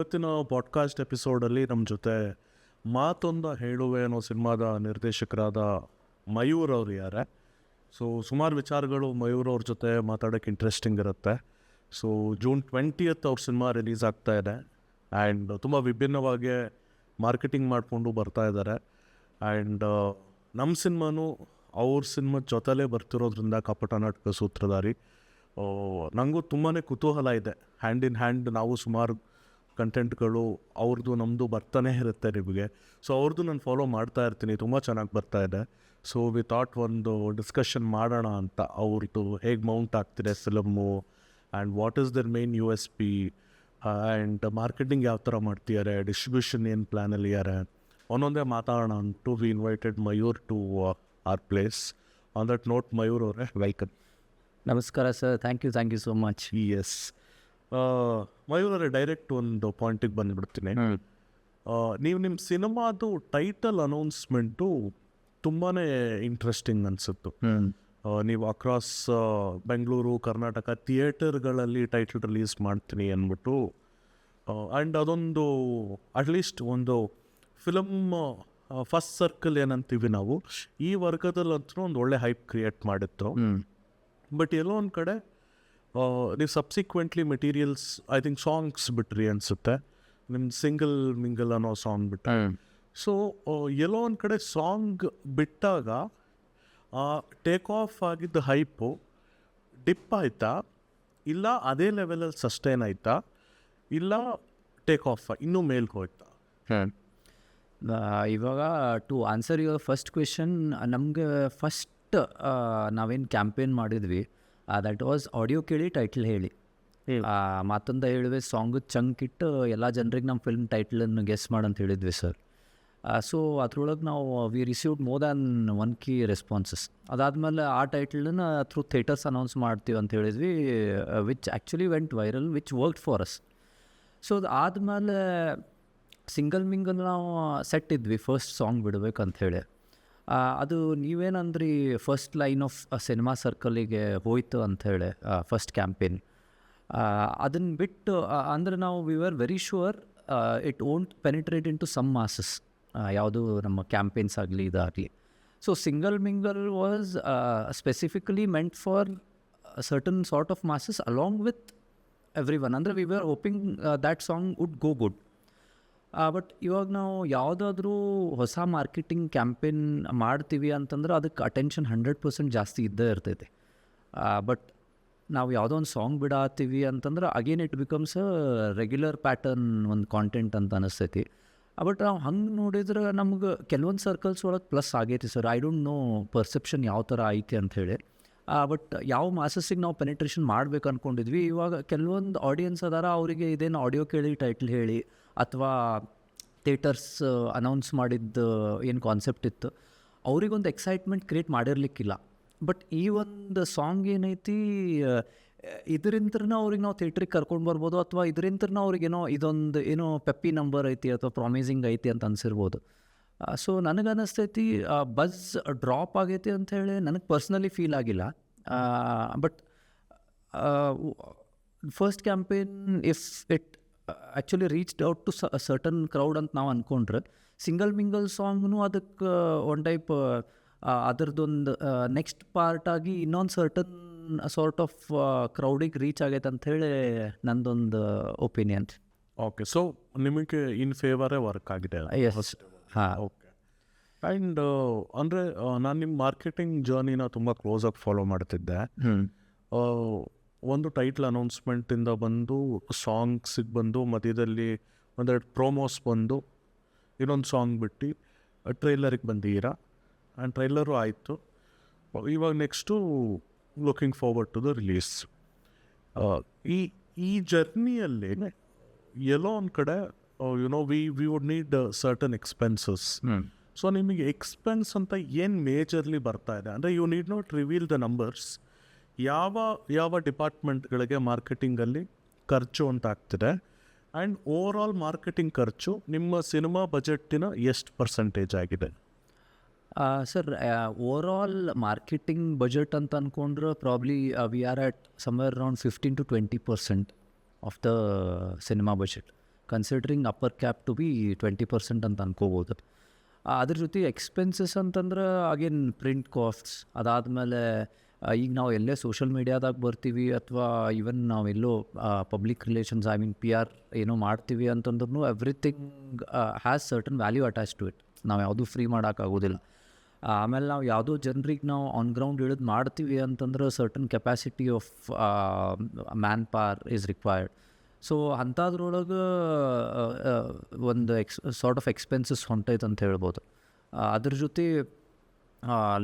ಇವತ್ತಿನ ಪಾಡ್ಕಾಸ್ಟ್ ಎಪಿಸೋಡಲ್ಲಿ ನಮ್ಮ ಜೊತೆ ಮಾತೊಂದ ಹೇಳುವೆ ಅನ್ನೋ ಸಿನಿಮಾದ ನಿರ್ದೇಶಕರಾದ ಮಯೂರ್ ಅವರು ಇದ್ದಾರೆ. ಸೊ ಸುಮಾರು ವಿಚಾರಗಳು ಮಯೂರ್ ಅವ್ರ ಜೊತೆ ಮಾತಾಡೋಕ್ಕೆ ಇಂಟ್ರೆಸ್ಟಿಂಗ್ ಇರುತ್ತೆ. ಸೊ ಜೂನ್ 20th ಅವ್ರ ಸಿನಿಮಾ ರಿಲೀಸ್ ಆಗ್ತಾ ಇದೆ ಆ್ಯಂಡ್ ತುಂಬ ವಿಭಿನ್ನವಾಗಿ ಮಾರ್ಕೆಟಿಂಗ್ ಮಾಡಿಕೊಂಡು ಬರ್ತಾ ಇದ್ದಾರೆ. ಆ್ಯಂಡ್ ನಮ್ಮ ಸಿನಿಮಾನು ಅವ್ರ ಸಿನಿಮಾ ಜೊತೆಲೇ ಬರ್ತಿರೋದ್ರಿಂದ ಕಪಟ ನಾಟಕ ಸೂತ್ರಧಾರಿ ನನಗೂ ತುಂಬಾ ಕುತೂಹಲ ಇದೆ. ಹ್ಯಾಂಡ್ ಇನ್ ಹ್ಯಾಂಡ್ ನಾವು ಸುಮಾರು ಕಂಟೆಂಟ್ಗಳು ಅವ್ರದ್ದು ನಮ್ಮದು ಬರ್ತಾನೆ ಇರುತ್ತೆ ನಿಮಗೆ. ಸೊ ಅವ್ರದ್ದು ನಾನು ಫಾಲೋ ಮಾಡ್ತಾ ಇರ್ತೀನಿ, ತುಂಬ ಚೆನ್ನಾಗಿ ಬರ್ತಾ ಇದೆ. ಸೊ ವಿ ಥಾಟ್ ಒಂದು ಡಿಸ್ಕಷನ್ ಮಾಡೋಣ ಅಂತ. ಅವ್ರದ್ದು ಹೇಗೆ ಮೌಂಟ್ ಆಗ್ತಿದೆ film and what is their main USP and marketing ಯಾವ ಥರ ಮಾಡ್ತಿದ್ದಾರೆ, ಡಿಸ್ಟ್ರಿಬ್ಯೂಷನ್ ಏನು ಪ್ಲ್ಯಾನಲ್ಲಿ ಇದ್ದಾರೆ, ಒಂದೊಂದೇ ಮಾತಾಡೋಣ and we invited Mayur to our place. On that note Mayur ಅವರೇ ವೆಲ್ಕಮ್. ನಮಸ್ಕಾರ sir, thank you so much. Yes Mayur ಅವರೇ, ಡೈರೆಕ್ಟ್ ಒಂದು ಪಾಯಿಂಟಿಗೆ ಬಂದುಬಿಡ್ತೀನಿ. ನೀವು ನಿಮ್ಮ ಸಿನಿಮಾದು ಟೈಟಲ್ ಅನೌನ್ಸ್ಮೆಂಟು ತುಂಬಾ ಇಂಟ್ರೆಸ್ಟಿಂಗ್ ಅನಿಸುತ್ತು. ನೀವು ಅಕ್ರಾಸ್ ಬೆಂಗಳೂರು ಕರ್ನಾಟಕ ಥಿಯೇಟರ್ಗಳಲ್ಲಿ ಟೈಟಲ್ ರಿಲೀಸ್ ಮಾಡ್ತೀನಿ ಅಂದ್ಬಿಟ್ಟು ಆ್ಯಂಡ್ ಅದೊಂದು ಅಟ್ಲೀಸ್ಟ್ ಒಂದು ಫಿಲಮ್ ಫಸ್ಟ್ ಸರ್ಕಲ್ ಏನಂತೀವಿ ನಾವು, ಈ ವರ್ಗದಲ್ಲಂತೂ ಒಂದು ಒಳ್ಳೆ ಹೈಪ್ ಕ್ರಿಯೇಟ್ ಮಾಡಿತ್ತು. ಬಟ್ ಎಲ್ಲೋ ಒಂದು ಕಡೆ ನೀವು subsequently materials I think songs ಬಿಟ್ರಿ ಅನಿಸುತ್ತೆ. ನಿಮ್ಮ ಸಿಂಗಲ್ ಮಿಂಗಲ್ ಅನ್ನೋ ಸಾಂಗ್ ಬಿಟ್ಟು. ಸೊ ಎಲ್ಲೋ ಒಂದು ಕಡೆ ಸಾಂಗ್ ಬಿಟ್ಟಾಗ ಟೇಕ್ ಆಫ್ ಆಗಿದ್ದ ಹೈಪು ಡಿಪ್ ಆಯಿತಾ, ಇಲ್ಲ ಅದೇ ಲೆವೆಲಲ್ಲಿ ಸಸ್ಟೈನ್ ಆಯಿತಾ, ಇಲ್ಲ ಟೇಕ್ ಆಫ್ ಇನ್ನೂ ಮೇಲ್ಗೆ ಹೋಯ್ತಾ? ಇವಾಗ to answer your first question, ನಮಗೆ ಫಸ್ಟ್ ನಾವೇನು ಕ್ಯಾಂಪೇನ್ ಮಾಡಿದ್ವಿ ದಟ್ ವಾಸ್ ಆಡಿಯೋ ಕೇಳಿ ಟೈಟ್ಲ್ ಹೇಳಿ. ಮಾತೊಂದ ಹೇಳುವೆ ಸಾಂಗು ಚಂಕ್ ಇಟ್ಟು ಎಲ್ಲ ಜನರಿಗೆ ನಮ್ಮ ಫಿಲ್ಮ್ ಟೈಟ್ಲನ್ನು ಗೆಸ್ ಮಾಡಂತ ಹೇಳಿದ್ವಿ ಸರ್. ಸೊ ಅದ್ರೊಳಗೆ ನಾವು we received more than 1 key responses. ಅದಾದಮೇಲೆ ಆ ಟೈಟ್ಲನ್ನು ಥ್ರೂ ಥಿಯೇಟರ್ಸ್ ಅನೌನ್ಸ್ ಮಾಡ್ತೀವಿ ಅಂತ ಹೇಳಿದ್ವಿ, which actually went viral, which worked for us. So ಅದಾದಮೇಲೆ ಸಿಂಗಲ್ ಮಿಂಗಲ್ ನಾವು ಸೆಟ್ ಇದ್ವಿ ಫಸ್ಟ್ ಸಾಂಗ್ ಬಿಡ್ಬೇಕಂತ ಹೇಳಿ. ಅದು ನೀವೇನಂದ್ರಿ ಫಸ್ಟ್ ಲೈನ್ ಆಫ್ ಸಿನಿಮಾ ಸರ್ಕಲಿಗೆ ಹೋಯ್ತು ಅಂಥೇಳಿ ಫಸ್ಟ್ ಕ್ಯಾಂಪೇನ್. ಅದನ್ನು ಬಿಟ್ಟು ಅಂದರೆ ನಾವು we are very sure it won't penetrate into some masses, ಯಾವುದು ನಮ್ಮ ಕ್ಯಾಂಪೇನ್ಸ್ ಆಗಲಿ ಇದಾಗಲಿ. So single mingle was specifically meant for certain sort of masses along with everyone. ಅಂದರೆ we are hoping that song would go good. But ಇವಾಗ ನಾವು ಯಾವುದಾದ್ರೂ ಹೊಸ marketing campaign ಮಾಡ್ತೀವಿ ಅಂತಂದ್ರೆ ಅದಕ್ಕೆ ಅಟೆನ್ಷನ್ 100% ಜಾಸ್ತಿ ಇದ್ದೇ ಇರ್ತೈತೆ. ಬಟ್ ನಾವು ಯಾವುದೋ ಒಂದು ಸಾಂಗ್ ಬಿಡಾತೀವಿ ಅಂತಂದ್ರೆ again it becomes a regular pattern, ಒಂದು ಕಾಂಟೆಂಟ್ ಅಂತ ಅನಿಸ್ತೈತಿ. ಬಟ್ ನಾವು ಹಂಗೆ ನೋಡಿದ್ರೆ ನಮ್ಗೆ ಕೆಲವೊಂದು ಸರ್ಕಲ್ಸ್ ಒಳಗೆ ಪ್ಲಸ್ ಆಗೈತಿ sir. I don't know perception ಯಾವ ಥರ ಐತಿ ಅಂಥೇಳಿ. ಬಟ್ ಯಾವ ಮಾಸಸ್ಸಿಗೆ ನಾವು ಪೆನಿಟ್ರೇಷನ್ ಮಾಡ್ಬೇಕು ಅಂದ್ಕೊಂಡಿದ್ವಿ, ಇವಾಗ ಕೆಲವೊಂದು ಆಡಿಯನ್ಸ್ ಅದಾರ, ಅವರಿಗೆ ಇದೇನು ಆಡಿಯೋ ಕೇಳಿ ಟೈಟ್ಲ್ ಹೇಳಿ ಅಥವಾ ಥಿಯೇಟರ್ಸ್ ಅನೌನ್ಸ್ ಮಾಡಿದ್ದು ಏನು ಕಾನ್ಸೆಪ್ಟ್ ಇತ್ತು, ಅವರಿಗೊಂದು ಎಕ್ಸೈಟ್ಮೆಂಟ್ ಕ್ರಿಯೇಟ್ ಮಾಡಿರ್ಲಿಕ್ಕಿಲ್ಲ. ಬಟ್ ಈ ಒಂದು ಸಾಂಗ್ ಏನೈತಿ, ಇದರಿಂತ್ರನ ಅವ್ರಿಗೆ ನಾವು ಥಿಯೇಟ್ರಿಗೆ ಕರ್ಕೊಂಡು ಬರ್ಬೋದು, ಅಥವಾ ಇದರಿಂತ್ರನ ಅವ್ರಿಗೇನೋ ಇದೊಂದು ಏನೋ ಪೆಪ್ಪಿ ನಂಬರ್ ಐತಿ ಅಥವಾ ಪ್ರಾಮಿಸಿಂಗ್ ಐತಿ ಅಂತ ಅನಿಸಿರ್ಬೋದು. ಸೊ ನನಗನ್ನಿಸ್ತೈತಿ ಬಸ್ ಡ್ರಾಪ್ ಆಗೈತಿ ಅಂಥೇಳಿ ನನಗೆ ಪರ್ಸ್ನಲಿ ಫೀಲ್ ಆಗಿಲ್ಲ. But first campaign if it actually reached out to certain crowd ಅಂತ ನಾವು ಅಂದ್ಕೊಂಡ್ರೆ, ಸಿಂಗಲ್ ಮಿಂಗಲ್ ಸಾಂಗ್ನು ಅದಕ್ಕೆ ಒನ್ ಟೈಪ್ ಅದರದ್ದೊಂದು ನೆಕ್ಸ್ಟ್ ಪಾರ್ಟಾಗಿ ಇನ್ನೊಂದು ಸರ್ಟನ್ ಸಾರ್ಟ್ ಆಫ್ ಕ್ರೌಡಿಗೆ ರೀಚ್ ಆಗೈತೆ ಅಂಥೇಳಿ ನಂದೊಂದು ಒಪಿನಿಯನ್. ಓಕೆ, ಸೊ ನಿಮಗೆ ಇನ್ ಫೇವರೇ ವರ್ಕ್ ಆಗಿದೆ? ಎಸ್. ಹಾಂ, ಓಕೆ. ಆ್ಯಂಡ್ ಅಂದರೆ ನಾನು ನಿಮ್ಮ ಮಾರ್ಕೆಟಿಂಗ್ ಜರ್ನಿನ ತುಂಬ ಕ್ಲೋಸಾಗಿ ಫಾಲೋ ಮಾಡ್ತಿದ್ದೆ. ಒಂದು ಟೈಟ್ಲ್ ಅನೌನ್ಸ್ಮೆಂಟಿಂದ ಬಂದು ಸಾಂಗ್ಸಿಗೆ ಬಂದು ಮಧ್ಯದಲ್ಲಿ ಒಂದೆರಡು ಪ್ರೋಮೋಸ್ ಬಂದು ಇನ್ನೊಂದು ಸಾಂಗ್ ಬಿಟ್ಟು ಟ್ರೈಲರಿಗೆ ಬಂದಿದ್ದೀರಾ. ಆ್ಯಂಡ್ ಟ್ರೈಲರು ಆಯಿತು. ಇವಾಗ next looking forward to the release. ಈ ಜರ್ನಿಯಲ್ಲಿ ಎಲ್ಲೋ ಒಂದು ಕಡೆ you know we would need certain expenses. So ನಿಮಗೆ ಎಕ್ಸ್ಪೆನ್ಸ್ ಅಂತ ಏನು ಮೇಜರ್ಲಿ ಬರ್ತಾ ಇದೆ ಅಂದರೆ, you need not reveal the numbers, ಯಾವ ಡಿಪಾರ್ಟ್ಮೆಂಟ್ಗಳಿಗೆ ಮಾರ್ಕೆಟಿಂಗಲ್ಲಿ ಖರ್ಚು ಅಂತ ಆಗ್ತಿದೆ, ಆ್ಯಂಡ್ ಓವರ್ ಆಲ್ ಮಾರ್ಕೆಟಿಂಗ್ ಖರ್ಚು ನಿಮ್ಮ ಸಿನಿಮಾ ಬಜೆಟ್ಟಿನ ಎಷ್ಟು ಪರ್ಸೆಂಟೇಜ್ ಆಗಿದೆ? Sir, over all marketing budget ಅಂತ ಅಂದ್ಕೊಂಡ್ರೆ probably we are at somewhere around 15 to 20% of the cinema budget. ಕನ್ಸಿಡ್ರಿಂಗ್ upper cap to B 20% ಅಂತ ಅನ್ಕೋಬೋದು. ಅದ್ರ ಜೊತೆ ಎಕ್ಸ್ಪೆನ್ಸಸ್ ಅಂತಂದ್ರೆ ಅಗೇನ್ ಪ್ರಿಂಟ್ ಕಾಸ್ಟ್ಸ್, ಅದಾದಮೇಲೆ ಈಗ ನಾವು ಎಲ್ಲೇ ಸೋಷಲ್ ಮೀಡಿಯಾದಾಗ ಬರ್ತೀವಿ ಅಥವಾ ಈವನ್ ನಾವೆಲ್ಲೋ public relations I mean PR ಏನೋ ಮಾಡ್ತೀವಿ ಅಂತಂದ್ರೂ everything has certain value attach to it. ನಾವು ಯಾವುದೂ ಫ್ರೀ ಮಾಡೋಕ್ಕಾಗೋದಿಲ್ಲ. ಆಮೇಲೆ ನಾವು ಯಾವುದೋ ಜನರಿಗೆ ನಾವು ಆನ್ ಗ್ರೌಂಡ್ ಇಳಿದು ಮಾಡ್ತೀವಿ ಅಂತಂದ್ರೆ certain capacity of manpower is required. So ಅಂಥದ್ರೊಳಗೆ ಒಂದು ಸಾರ್ಟ್ ಆಫ್ ಎಕ್ಸ್ಪೆನ್ಸಸ್ ಹೊಂಟೈತೆ ಅಂತ ಹೇಳ್ಬೋದು. ಅದ್ರ ಜೊತೆ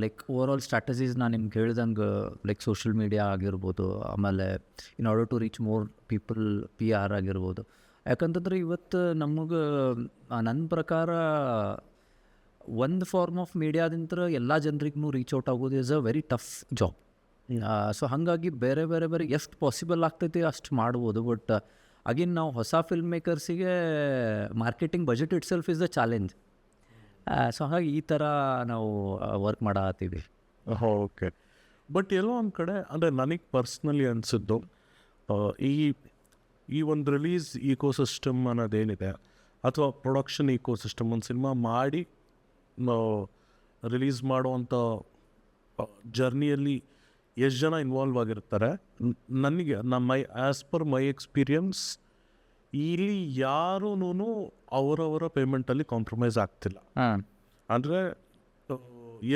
ಲೈಕ್ ಓವರ್ ಆಲ್ ಸ್ಟ್ರಾಟಜೀಸ್ ನಾನು ನಿಮ್ಗೆ ಹೇಳ್ದಂಗೆ ಲೈಕ್ ಸೋಷಿಯಲ್ ಮೀಡಿಯಾ ಆಗಿರ್ಬೋದು, ಆಮೇಲೆ in order to reach more people PR ಆಗಿರ್ಬೋದು. ಯಾಕಂತಂದ್ರೆ ಇವತ್ತು ನಮಗೆ ನನ್ನ ಪ್ರಕಾರ ಒಂದು ಫಾರ್ಮ್ ಆಫ್ ಮೀಡಿಯಾದಿಂತ ಎಲ್ಲ ಜನರಿಗೂ ರೀಚ್ ಔಟ್ ಆಗೋದು is a very tough job. So ಹಾಗಾಗಿ ಬೇರೆ ಬೇರೆ ಬೇರೆ ಎಷ್ಟು ಪಾಸಿಬಲ್ ಆಗ್ತೈತಿ ಅಷ್ಟು ಮಾಡ್ಬೋದು. ಬಟ್ ಅಗೇನ್ ನಾವು ಹೊಸ ಫಿಲ್ಮ್ ಮೇಕರ್ಸಿಗೆ marketing budget itself is the challenge. So ಹಾಗಾಗಿ ಈ ಥರ ನಾವು ವರ್ಕ್ ಮಾಡತ್ತೀವಿ. ಓಕೆ. ಬಟ್ ಎಲ್ಲೋ ಒಂದು ಕಡೆ ಅಂದರೆ ನನಗೆ ಪರ್ಸ್ನಲಿ ಅನಿಸಿದ್ದು ಈ ಒಂದು ರಿಲೀಸ್ ಈಕೋಸಿಸ್ಟಮ್ ಅನ್ನೋದೇನಿದೆ ಅಥವಾ ಪ್ರೊಡಕ್ಷನ್ ಈಕೋಸಿಸ್ಟಮ್, ಒಂದು ಸಿನಿಮಾ ಮಾಡಿ ರಿಲೀಸ್ ಮಾಡುವಂಥ ಜರ್ನಿಯಲ್ಲಿ ಎಷ್ಟು ಜನ ಇನ್ವಾಲ್ವ್ ಆಗಿರ್ತಾರೆ, ನನಗೆ ಆ್ಯಸ್ ಪರ್ ಮೈ ಎಕ್ಸ್ಪೀರಿಯನ್ಸ್ ಇಲ್ಲಿ ಯಾರೂ ಅವರವರ ಪೇಮೆಂಟಲ್ಲಿ ಕಾಂಪ್ರಮೈಸ್ ಆಗ್ತಿಲ್ಲ. ಅಂದರೆ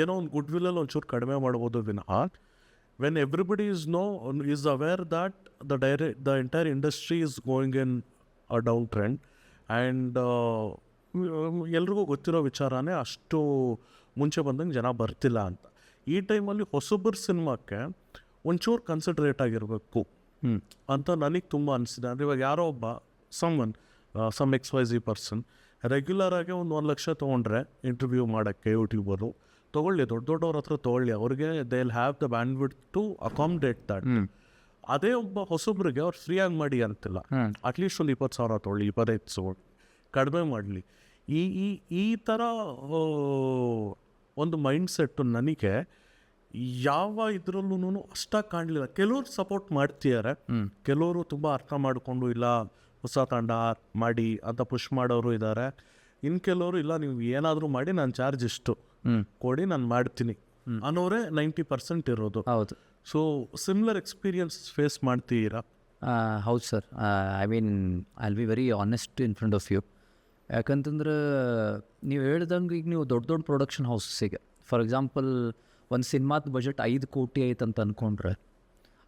ಏನೋ ಒಂದು ಗುಡ್ ವಿಲ್ಲಲ್ಲಿ ಒಂಚೂರು ಕಡಿಮೆ ಮಾಡ್ಬೋದು ವಿನಃ when everybody is aware that the entire industry is going in a down trend and ಎಲ್ರಿಗೂ ಗೊತ್ತಿರೋ ವಿಚಾರನೇ ಅಷ್ಟು ಮುಂಚೆ ಬಂದಂಗೆ ಜನ ಬರ್ತಿಲ್ಲ ಅಂತ. ಈ ಟೈಮಲ್ಲಿ ಹೊಸೊಬ್ಬರ ಸಿನಿಮಾಕ್ಕೆ ಒಂಚೂರು ಕನ್ಸಿಡ್ರೇಟ್ ಆಗಿರಬೇಕು ಅಂತ ನನಗೆ ತುಂಬ ಅನಿಸಿದೆ. ಅಂದರೆ ಇವಾಗ ಯಾರೋ ಒಬ್ಬ ಸಮ್ XYZ ಪರ್ಸನ್ ರೆಗ್ಯುಲರಾಗಿ ಒಂದು 1 ಲಕ್ಷ ತೊಗೊಂಡ್ರೆ ಇಂಟರ್ವ್ಯೂ ಮಾಡೋಕ್ಕೆ ಯೂಟ್ಯೂಬರು ತೊಗೊಳ್ಳಿ, ದೊಡ್ಡವ್ರ ಹತ್ರ ತೊಗೊಳ್ಳಿ, ಅವ್ರಿಗೆ they will have the bandwidth to accommodate that. ಅದೇ ಒಬ್ಬ ಹೊಸೊಬ್ರಿಗೆ ಅವ್ರು ಫ್ರೀಯಾಗಿ ಮಾಡಿ ಅಂತಿಲ್ಲ, ಅಟ್ಲೀಸ್ಟ್ ಒಂದು 20,000 ತೊಗೊಳ್ಳಿ, 25,000 ಕಡಿಮೆ ಮಾಡಲಿ. ಈ ಥರ ಒಂದು ಮೈಂಡ್ಸೆಟ್ಟು ನನಗೆ ಯಾವ ಇದರಲ್ಲೂ ಅಷ್ಟಾಗಿ ಕಾಣಲಿಲ್ಲ. ಕೆಲವರು ಸಪೋರ್ಟ್ ಮಾಡ್ತಿದ್ದಾರೆ, ಕೆಲವರು ತುಂಬ ಅರ್ಥ ಮಾಡಿಕೊಂಡು ಇಲ್ಲ ಹೊಸ ತಂಡ ಮಾಡಿ ಅಂತ ಪುಷ್ ಮಾಡೋರು ಇದ್ದಾರೆ. ಇನ್ನು ಕೆಲವರು ಇಲ್ಲ ನೀವು ಏನಾದರೂ ಮಾಡಿ ನಾನು ಚಾರ್ಜ್ ಇಷ್ಟು ಕೊಡಿ ನಾನು ಮಾಡ್ತೀನಿ ಅನ್ನೋರೇ 90% ಇರೋದು. ಹೌದು. ಸೊ ಸಿಮ್ಲರ್ ಎಕ್ಸ್ಪೀರಿಯನ್ಸ್ ಫೇಸ್ ಮಾಡ್ತೀರಾ? ಹೌದು sir. I mean I will be very honest in front of you. ಯಾಕಂತಂದ್ರೆ ನೀವು ಹೇಳ್ದಂಗೆ ಈಗ ನೀವು ದೊಡ್ಡ ದೊಡ್ಡ ಪ್ರೊಡಕ್ಷನ್ ಹೌಸಸ್ಸಿಗೆ ಫಾರ್ ಎಕ್ಸಾಂಪಲ್ ಒಂದು ಸಿನಿಮಾದ ಬಜೆಟ್ 5 ಕೋಟಿ ಐತೆ ಅಂತ ಅಂದ್ಕೊಂಡ್ರೆ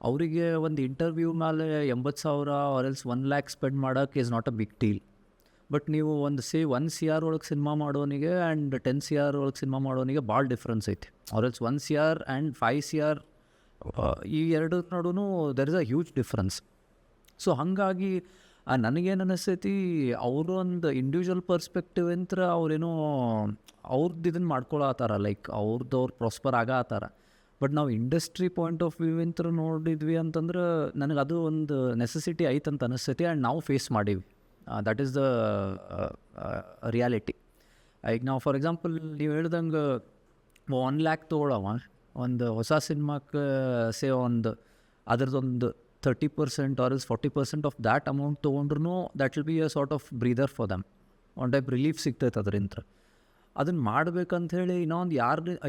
ಅವರಿಗೆ ಒಂದು ಇಂಟರ್ವ್ಯೂ ಮೇಲೆ 80,000 ಆರ್ ಎಲ್ಸ್ 1 lakh ಸ್ಪೆಂಡ್ ಮಾಡೋಕ್ಕೆ is not a big deal. But ನೀವು ಒಂದು 1 CR ಒಳಗೆ ಸಿನಿಮಾ ಮಾಡೋನಿಗೆ ಆ್ಯಂಡ್ 10 CR ಒಳಗೆ ಸಿನಿಮಾ ಮಾಡೋನಿಗೆ ಭಾಳ ಡಿಫ್ರೆನ್ಸ್ ಐತಿ. Or else 1 CR and 5 CR ಈ ಎರಡು ನಡುವೆ there is a huge difference. So ಹಾಗಾಗಿ ನನಗೇನು ಅನಿಸ್ತೈತಿ, ಅವರು ಒಂದು ಇಂಡಿವಿಜುವಲ್ ಪರ್ಸ್ಪೆಕ್ಟಿವ್ ಅಂತ ಅವ್ರೇನೋ ಅವ್ರದ್ದು ಇದನ್ನು ಮಾಡ್ಕೊಳತ್ತಾರ, ಲೈಕ್ ಅವ್ರದ್ದು ಪ್ರಾಸ್ಪರ್ ಆಗತ್ತಾರ. ಬಟ್ ನಾವು ಇಂಡಸ್ಟ್ರಿ ಪಾಯಿಂಟ್ ಆಫ್ ವ್ಯೂ ಅಂತ ನೋಡಿದ್ವಿ ಅಂತಂದ್ರೆ ನನಗೆ ಅದು ಒಂದು ನೆಸೆಸಿಟಿ ಐತೆ ಅಂತ ಅನಿಸ್ತೈತಿ ಆ್ಯಂಡ್ ನಾವು ಫೇಸ್ ಮಾಡೀವಿ. That is the reality. ಈಗ ನಾವು ಫಾರ್ ಎಕ್ಸಾಂಪಲ್ ನೀವು ಹೇಳ್ದಂಗೆ 1 lakh ತೊಗೊಳವ ಒಂದು ಹೊಸ ಸಿನಿಮಾಕ್ಕೆ ಒಂದು ಅದರದೊಂದು 30% or else 40% of that amount ತೊಗೊಂಡ್ರು that will be a sort of breather for them. ಒಂದು ಟೈಪ್ ರಿಲೀಫ್ ಸಿಗ್ತೈತೆ ಅದರಿಂದ. ಅದನ್ನು ಮಾಡ್ಬೇಕಂಥೇಳಿ ಇನ್ನೊಂದು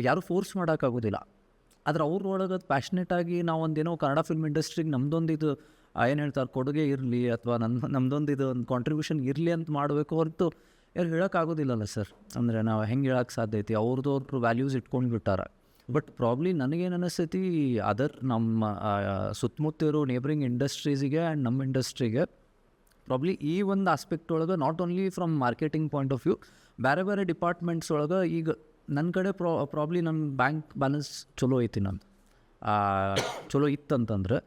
ಯಾರು ಫೋರ್ಸ್ ಮಾಡೋಕ್ಕಾಗೋದಿಲ್ಲ. ಆದ್ರೆ ಅವ್ರೊಳಗೆ ಅದು ಪ್ಯಾಷನೇಟಾಗಿ ನಾವೊಂದೇನೋ ಕನ್ನಡ ಫಿಲ್ಮ್ ಇಂಡಸ್ಟ್ರಿಗೆ ನಮ್ಮದೊಂದು ಇದು ಏನು ಹೇಳ್ತಾರೆ ಕೊಡುಗೆ ಇರಲಿ ಅಥವಾ ನಮ್ಮದೊಂದು ಇದು ಒಂದು ಕಾಂಟ್ರಿಬ್ಯೂಷನ್ ಇರಲಿ ಅಂತ ಮಾಡಬೇಕು ಹೊರತು ಯಾರು ಹೇಳೋಕ್ಕಾಗೋದಿಲ್ಲಲ್ಲ ಸರ್. ಅಂದರೆ ನಾವು ಹೆಂಗೆ ಹೇಳೋಕ್ಕೆ ಸಾಧ್ಯ ಐತಿ, ಅವ್ರದ್ದು ವ್ಯಾಲ್ಯೂಸ್ ಇಟ್ಕೊಂಡು ಬಿಟ್ಟಾರ. ಬಟ್ ಪ್ರಾಬ್ಲಿ ನನಗೇನು ಅನಿಸ್ತೈತಿ ನಮ್ಮ ಸುತ್ತಮುತ್ತ ಇರೋ ನೇಬರಿಂಗ್ ಇಂಡಸ್ಟ್ರೀಸಿಗೆ ಆ್ಯಂಡ್ ನಮ್ಮ ಇಂಡಸ್ಟ್ರಿಗೆ ಪ್ರಾಬ್ಲಿ ಈ ಒಂದು ಆಸ್ಪೆಕ್ಟ್ ಒಳಗೆ not only from marketing point of view ಬೇರೆ ಬೇರೆ ಡಿಪಾರ್ಟ್ಮೆಂಟ್ಸ್ ಒಳಗೆ ಈಗ ನನ್ನ ಕಡೆ ಪ್ರಾಬ್ಲಿ ನಮ್ಮ ಬ್ಯಾಂಕ್ ಬ್ಯಾಲೆನ್ಸ್ ಚಲೋ ಐತಿ, ನಂದು ಚಲೋ ಇತ್ತಂತಂದ್ರೆ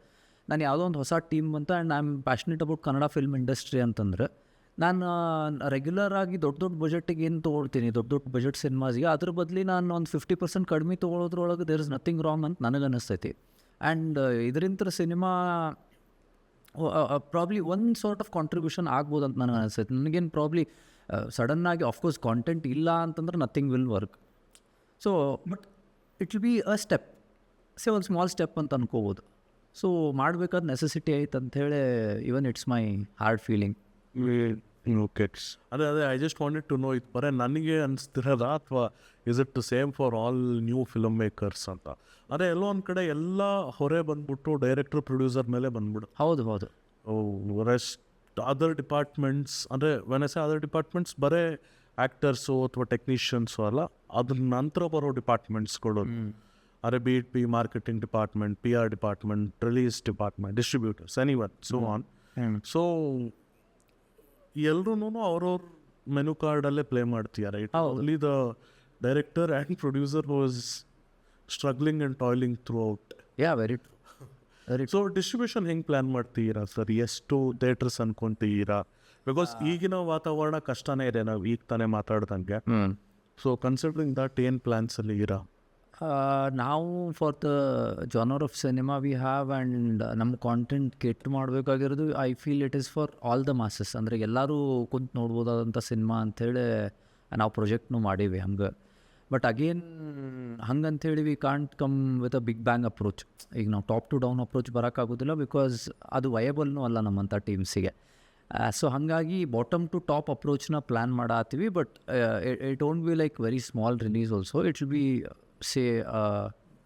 ನಾನು ಯಾವುದೋ ಒಂದು ಹೊಸ ಟೀಮ್ ಅಂತ and I am passionate about Kannada film industry ಅಂತಂದ್ರೆ ನಾನು ರೆಗ್ಯುಲರಾಗಿ ದೊಡ್ಡ ಬಜೆಟಿಗೆ ಏನು ತೊಗೊಳ್ತೀನಿ, ದೊಡ್ಡ ಬಜೆಟ್ ಸಿನಿಮಾಸ್ಗೆ, ಅದ್ರ ಬದಲಿ ನಾನು ಒಂದು 50% ಕಡಿಮೆ ತೊಗೊಳೋದ್ರೊಳಗೆ ದೇರ್ ಇಸ್ ನಥಿಂಗ್ ರಾಂಗ್ ಅಂತ ನನಗನ್ನಿಸ್ತೈತಿ. ಆ್ಯಂಡ್ ಇದರಿಂದ ಸಿನಿಮಾ ಪ್ರಾಬ್ಲಿ ಒಂದು ಸಾರ್ಟ್ ಆಫ್ ಕಾಂಟ್ರಿಬ್ಯೂಷನ್ ಆಗ್ಬೋದು ಅಂತ ನನಗೆ ಅನಿಸ್ತೈತಿ. ನನಗೇನು ಪ್ರಾಬ್ಲಿ ಸಡನ್ನಾಗಿ ಆಫ್ಕೋರ್ಸ್ ಕಾಂಟೆಂಟ್ ಇಲ್ಲ ಅಂತಂದ್ರೆ nothing will work. So but it will be a step, ಒಂದು ಸ್ಮಾಲ್ ಸ್ಟೆಪ್ ಅಂತ ಅನ್ಕೋಬೋದು. ಸೊ ಮಾಡಬೇಕಾದ ನೆಸೆಸಿಟಿ ಐತೆ ಅಂಥೇಳಿ even it's my hard feeling. Okay, ಅದೇ I just wanted to know ಇದು ಬರೀ ನನಗೆ ಅನಿಸ್ತಿರೋದ ಅಥವಾ is it same for all new filmmakers ಅಂತ. ಅದೇ ಎಲ್ಲೋ ಒಂದು ಕಡೆ ಎಲ್ಲ ಹೊರೆ ಬಂದ್ಬಿಟ್ಟು ಡೈರೆಕ್ಟರ್ ಪ್ರೊಡ್ಯೂಸರ್ ಮೇಲೆ ಬಂದ್ಬಿಡು. ಹೌದು ರೆಸ್ಟ್ ಅದರ್ ಡಿಪಾರ್ಟ್ಮೆಂಟ್ಸ್ ಅಂದರೆ ವೆನಸೆ ಅದರ್ ಡಿಪಾರ್ಟ್ಮೆಂಟ್ಸ್ ಬರೀ ಆ್ಯಕ್ಟರ್ಸು ಅಥವಾ ಟೆಕ್ನಿಷಿಯನ್ಸು ಅಲ್ಲ, ಅದ್ರ ನಂತರ ಬರೋ ಡಿಪಾರ್ಟ್ಮೆಂಟ್ಸ್ಗಳು ಅರೆ ಬಿ marketing department, PR department, release department, distributors, anyone so on. So ಎಲ್ರೂ ಅವ್ರವ್ರ ಮೆನು ಕಾರ್ಡಲ್ಲೇ ಪ್ಲೇ ಮಾಡ್ತಿದ್ದಾರೆ. It only the director and producer was struggling and toiling throughout. Very so distribution ಹೆಂಗೆ ಪ್ಲ್ಯಾನ್ ಮಾಡ್ತೀರಾ ಸರ್? ಎಷ್ಟು ಥಿಯೇಟರ್ಸ್ ಅನ್ಕೊಂತೀರಾ? Because ಈಗಿನ ವಾತಾವರಣ ಕಷ್ಟನೇ ಇದೆ, ನಾವು ಈಗ ತಾನೇ ಮಾತಾಡ್ದಂಗೆ. ಸೊ ಕನ್ಸಿಡರಿಂಗ್ ದಟ್ ಏನು ಪ್ಲ್ಯಾನ್ಸಲ್ಲಿ ಇರಾ? ನಾವು for the genre of cinema we have and ನಮ್ಮ ಕಾಂಟೆಂಟ್ ಕೆಟ್ಟು ಮಾಡಬೇಕಾಗಿರೋದು I feel it is for all the masses. ಅಂದರೆ ಎಲ್ಲರೂ ಕುಂತು ನೋಡ್ಬೋದಾದಂಥ ಸಿನಿಮಾ ಅಂಥೇಳಿ ನಾವು ಪ್ರೊಜೆಕ್ಟ್ನು ಮಾಡೀವಿ ಹಂಗೆ. ಬಟ್ ಅಗೇನ್ ಹಂಗಂಥೇಳಿ we can't come with a big bang approach. ಈಗ ನಾವು ಟಾಪ್ ಟು ಡೌನ್ ಅಪ್ರೋಚ್ ಬರೋಕ್ಕಾಗೋದಿಲ್ಲ, ಬಿಕಾಸ್ ಅದು ವಯಬಲ್ನೂ ಅಲ್ಲ ನಮ್ಮಂಥ ಟೀಮ್ಸಿಗೆ. ಸೊ ಹಾಗಾಗಿ ಬಾಟಮ್ ಟು ಟಾಪ್ ಅಪ್ರೋಚ್ನ ಪ್ಲ್ಯಾನ್ ಮಾಡತ್ತೀವಿ. But it won't be like very small release also. It will be say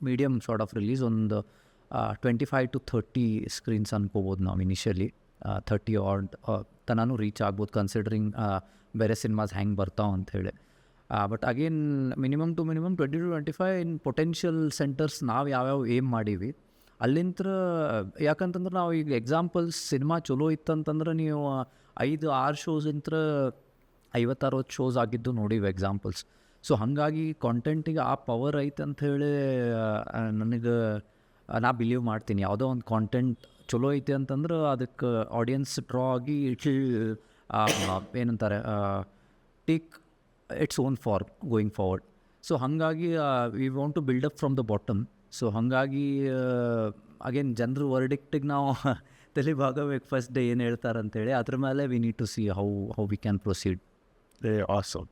medium sort of release. ಒಂದು 25 to 30 ಸ್ಕ್ರೀನ್ಸ್ ಅನ್ಕೋಬೋದು ನಾವು ಇನಿಷಿಯಲಿ. 30 ಆಡ್ ತನೂ ರೀಚ್ ಆಗ್ಬೋದು ಕನ್ಸಿಡ್ರಿಂಗ್ ಬೇರೆ ಸಿನಿಮಾಸ್ ಹೆಂಗೆ ಬರ್ತಾವೆ ಅಂಥೇಳಿ. But again minimum 20 to 25 in potential centres ನಾವು ಯಾವ್ಯಾವ ಏಮ್ ಮಾಡೀವಿ ಅಲ್ಲಿಂತ್ರ. ಯಾಕಂತಂದ್ರೆ ನಾವು ಈಗ ಎಕ್ಸಾಂಪಲ್ಸ್ ಸಿನಿಮಾ ಚಲೋ ಇತ್ತಂತಂದ್ರೆ ನೀವು 5-6 ಶೋಸ್ ಇಂತ್ರ 50-60 ಶೋಸ್ ಆಗಿದ್ದು ನೋಡಿವಿ ಎಕ್ಸಾಂಪಲ್ಸ್. ಸೊ ಹಾಗಾಗಿ ಕಾಂಟೆಂಟಿಗೆ ಆ ಪವರ್ ಐತೆ ಅಂಥೇಳಿ ನನಗೆ ನಾ ಬಿಲೀವ್ ಮಾಡ್ತೀನಿ. ಯಾವುದೋ ಒಂದು ಕಾಂಟೆಂಟ್ ಚಲೋ ಐತೆ ಅಂತಂದ್ರೆ ಅದಕ್ಕೆ ಆಡಿಯನ್ಸ್ ಡ್ರಾ ಆಗಿ ಏನಂತಾರೆ take its own for going forward. So ಹಾಗಾಗಿ we want to build up from the bottom. So ಹಾಗಾಗಿ ಅಗೇನ್ ಜನರು ವರ್ಡಿಕ್ಟಿಗೆ ನಾವು ತಲೆಬಾಗಬೇಕು ಫಸ್ಟ್ ಡೇ ಏನು ಹೇಳ್ತಾರೆ ಅಂತೇಳಿ. ಅದ್ರ ಮೇಲೆ we need to see how we can proceed. Awesome.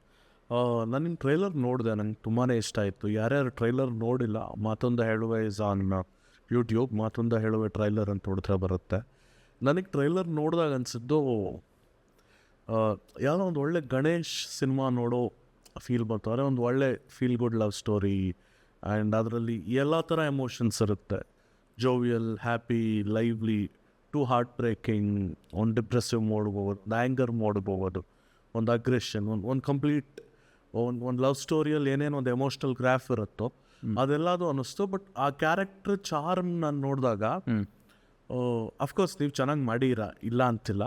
ನಾನು ನಿಮ್ಮ ಟ್ರೈಲರ್ ನೋಡಿದೆ, ನಂಗೆ ತುಂಬಾ ಇಷ್ಟ ಆಯಿತು. ಯಾರ್ಯಾರು ಟ್ರೈಲರ್ ನೋಡಿಲ್ಲ, ಮಾತೊಂದ ಹೇಳುವೆ ಇಸ್ ಆನ್ ಯೂಟ್ಯೂಬ್. ಮಾತೊಂದ ಹೇಳುವೆ ಟ್ರೈಲರ್ ಅಂತ ಹೊಡೆದ್ರೆ ಬರುತ್ತೆ. ನನಗೆ ಟ್ರೈಲರ್ ನೋಡಿದಾಗ ಅನಿಸಿದ್ದು ಯಾವುದೋ ಒಂದು ಒಳ್ಳೆ ಗಣೇಶ್ ಸಿನಿಮಾ ನೋಡೋ ಫೀಲ್ ಬಂತು. ಅಂದರೆ ಒಂದು ಒಳ್ಳೆ feel good love story and ಅದರಲ್ಲಿ ಎಲ್ಲ ಥರ ಎಮೋಷನ್ಸ್ ಇರುತ್ತೆ. Jovial, happy, lively, to heart breaking, ಒಂದು ಡಿಪ್ರೆಸಿವ್ ಮಾಡ್ಬೋದು, ಒಂದು ಆ್ಯಂಗರ್ ಮಾಡ್ಬೋದು, ಒಂದು ಅಗ್ರೆಷನ್, ಒಂದು ಕಂಪ್ಲೀಟ್ ಒಂದು ಲವ್ ಸ್ಟೋರಿಯಲ್ಲಿ ಏನೇನು ಒಂದು ಎಮೋಷ್ನಲ್ ಗ್ರಾಫ್ ಇರುತ್ತೋ ಅದೆಲ್ಲದು ಅನ್ನಿಸ್ತು. ಬಟ್ ಆ ಕ್ಯಾರೆಕ್ಟರ್ ಚಾರ್ಮ್ ನಾನು ನೋಡಿದಾಗ ಅಫ್ಕೋರ್ಸ್ ನೀವು ಚೆನ್ನಾಗಿ ಮಾಡೀರ, ಇಲ್ಲ ಅಂತಿಲ್ಲ,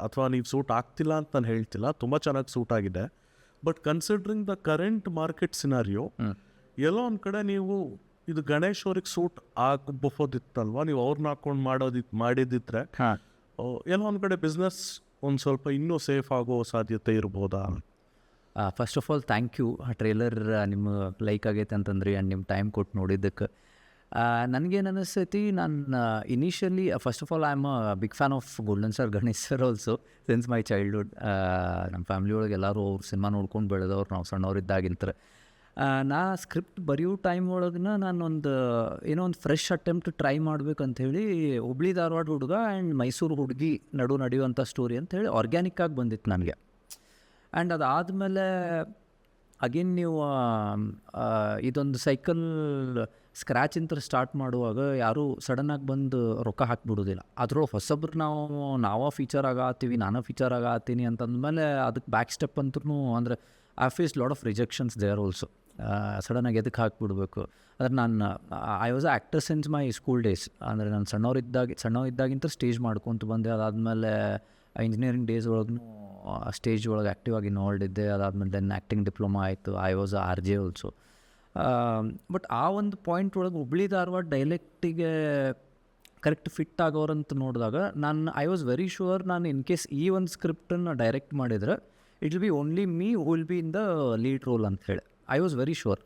ಅಥವಾ ನೀವು ಸೂಟ್ ಆಗ್ತಿಲ್ಲ ಅಂತ ನಾನು ಹೇಳ್ತಿಲ್ಲ, ತುಂಬ ಚೆನ್ನಾಗಿ ಸೂಟ್ ಆಗಿದೆ. But considering the current market scenario, ಎಲ್ಲೋ ಒಂದು ಕಡೆ ನೀವು ಇದು ಗಣೇಶ್ ಅವ್ರಿಗೆ ಸೂಟ್ ಆಗಬಹುದಿತ್ತಲ್ವ, ನೀವು ಅವ್ರನ್ನ ಹಾಕೊಂಡು ಮಾಡಿದಿದ್ರೆ ಎಲ್ಲೋ ಒಂದು ಕಡೆ ಬಿಸ್ನೆಸ್ ಒಂದು ಸ್ವಲ್ಪ ಇನ್ನೂ ಸೇಫ್ ಆಗೋ ಸಾಧ್ಯತೆ ಇರ್ಬೋದಾ? First of all thank you. Trailer ನಿಮ್ಮ ಲೈಕ್ ಆಗೈತೆ ಅಂತಂದ್ರಿ ಆ್ಯಂಡ್ ನಿಮ್ಮ ಟೈಮ್ ಕೊಟ್ಟು ನೋಡಿದ್ದಕ್ಕೆ. ನನಗೇನು ಅನ್ನಿಸ್ತೈತಿ, ನಾನು initially first of all I am a big fan of golden star Ganesh sir also since my childhood. ನಮ್ಮ ಫ್ಯಾಮಿಲಿ ಒಳಗೆ ಎಲ್ಲರೂ ಅವ್ರು ಸಿನಿಮಾ ನೋಡ್ಕೊಂಡು ಬೆಳೆದವ್ರು ನಾವು ಸಣ್ಣವ್ರಿದ್ದಾಗಿಂತ. ನಾ ಸ್ಕ್ರಿಪ್ಟ್ ಬರೆಯೋ ಟೈಮ್ ಒಳಗೆ ನಾನೊಂದು ಏನೋ ಒಂದು ಫ್ರೆಶ್ ಅಟೆಂಪ್ಟ್ ಟ್ರೈ ಮಾಡ್ಬೇಕಂಥೇಳಿ ಹುಬ್ಳಿ ಧಾರವಾಡ ಹುಡುಗ ಆ್ಯಂಡ್ ಮೈಸೂರು ಹುಡುಗಿ ನಡೆಯುವಂಥ ಸ್ಟೋರಿ ಅಂಥೇಳಿ ಆರ್ಗ್ಯಾನಿಕ್ಕಾಗಿ ಬಂದಿತ್ತು ನನಗೆ. ಆ್ಯಂಡ್ ಅದಾದಮೇಲೆ ಅಗೇನ್ ನೀವು ಇದೊಂದು ಸೈಕಲ್ ಸ್ಕ್ರ್ಯಾಚಿಂತ ಸ್ಟಾರ್ಟ್ ಮಾಡುವಾಗ ಯಾರೂ ಸಡನ್ನಾಗಿ ಬಂದು ರೊಕ್ಕ ಹಾಕಿಬಿಡೋದಿಲ್ಲ. ಅದ್ರೊಳಗೆ ಹೊಸಬ್ರು ನಾವೇ ಫೀಚರ್ ಆಗತ್ತೀವಿ, ನಾನೇ ಫೀಚರ್ ಆಗತ್ತೀನಿ ಅಂತಂದಮೇಲೆ ಅದಕ್ಕೆ ಬ್ಯಾಕ್ ಸ್ಟೆಪ್ ಅಂತೂ ಅಂದರೆ I face lot of rejections there also. ಸಡನ್ನಾಗಿ ಎದಕ್ಕೆ ಹಾಕಿಬಿಡ್ಬೇಕು. ಆದರೆ ನಾನು I was a actor since my school days. ಅಂದರೆ ನಾನು ಸಣ್ಣವಿದ್ದಾಗಿಂತ ಸ್ಟೇಜ್ ಮಾಡ್ಕೊತ ಬಂದೆ. ಅದಾದಮೇಲೆ ಇಂಜಿನಿಯರಿಂಗ್ ಡೇಸ್ ಒಳಗೂ ಸ್ಟೇಜ್ ಒಳಗೆ ಆ್ಯಕ್ಟಿವ್ ಆಗಿ ನೋಡಿದ್ದೆ. ಅದಾದಮೇಲೆ ದೆನ್ ಆ್ಯಕ್ಟಿಂಗ್ ಡಿಪ್ಲೊಮಾ ಆಯಿತು. I was a RJ also. But ಆ ಒಂದು ಪಾಯಿಂಟ್ ಒಳಗೆ ಹುಬ್ಳಿ ಧಾರವಾಡ ಡೈಲೆಕ್ಟಿಗೆ ಕರೆಕ್ಟ್ ಫಿಟ್ ಆಗೋರಂತ ನೋಡಿದಾಗ ಐ ವಾಸ್ ವೆರಿ ಶೂರ್ ನಾನು ಇನ್ ಕೇಸ್ ಈ ಒಂದು ಸ್ಕ್ರಿಪ್ಟನ್ನು ಡೈರೆಕ್ಟ್ ಮಾಡಿದರೆ it will B only me who will be in the lead role ಅಂತ ಹೇಳಿ I was very sure.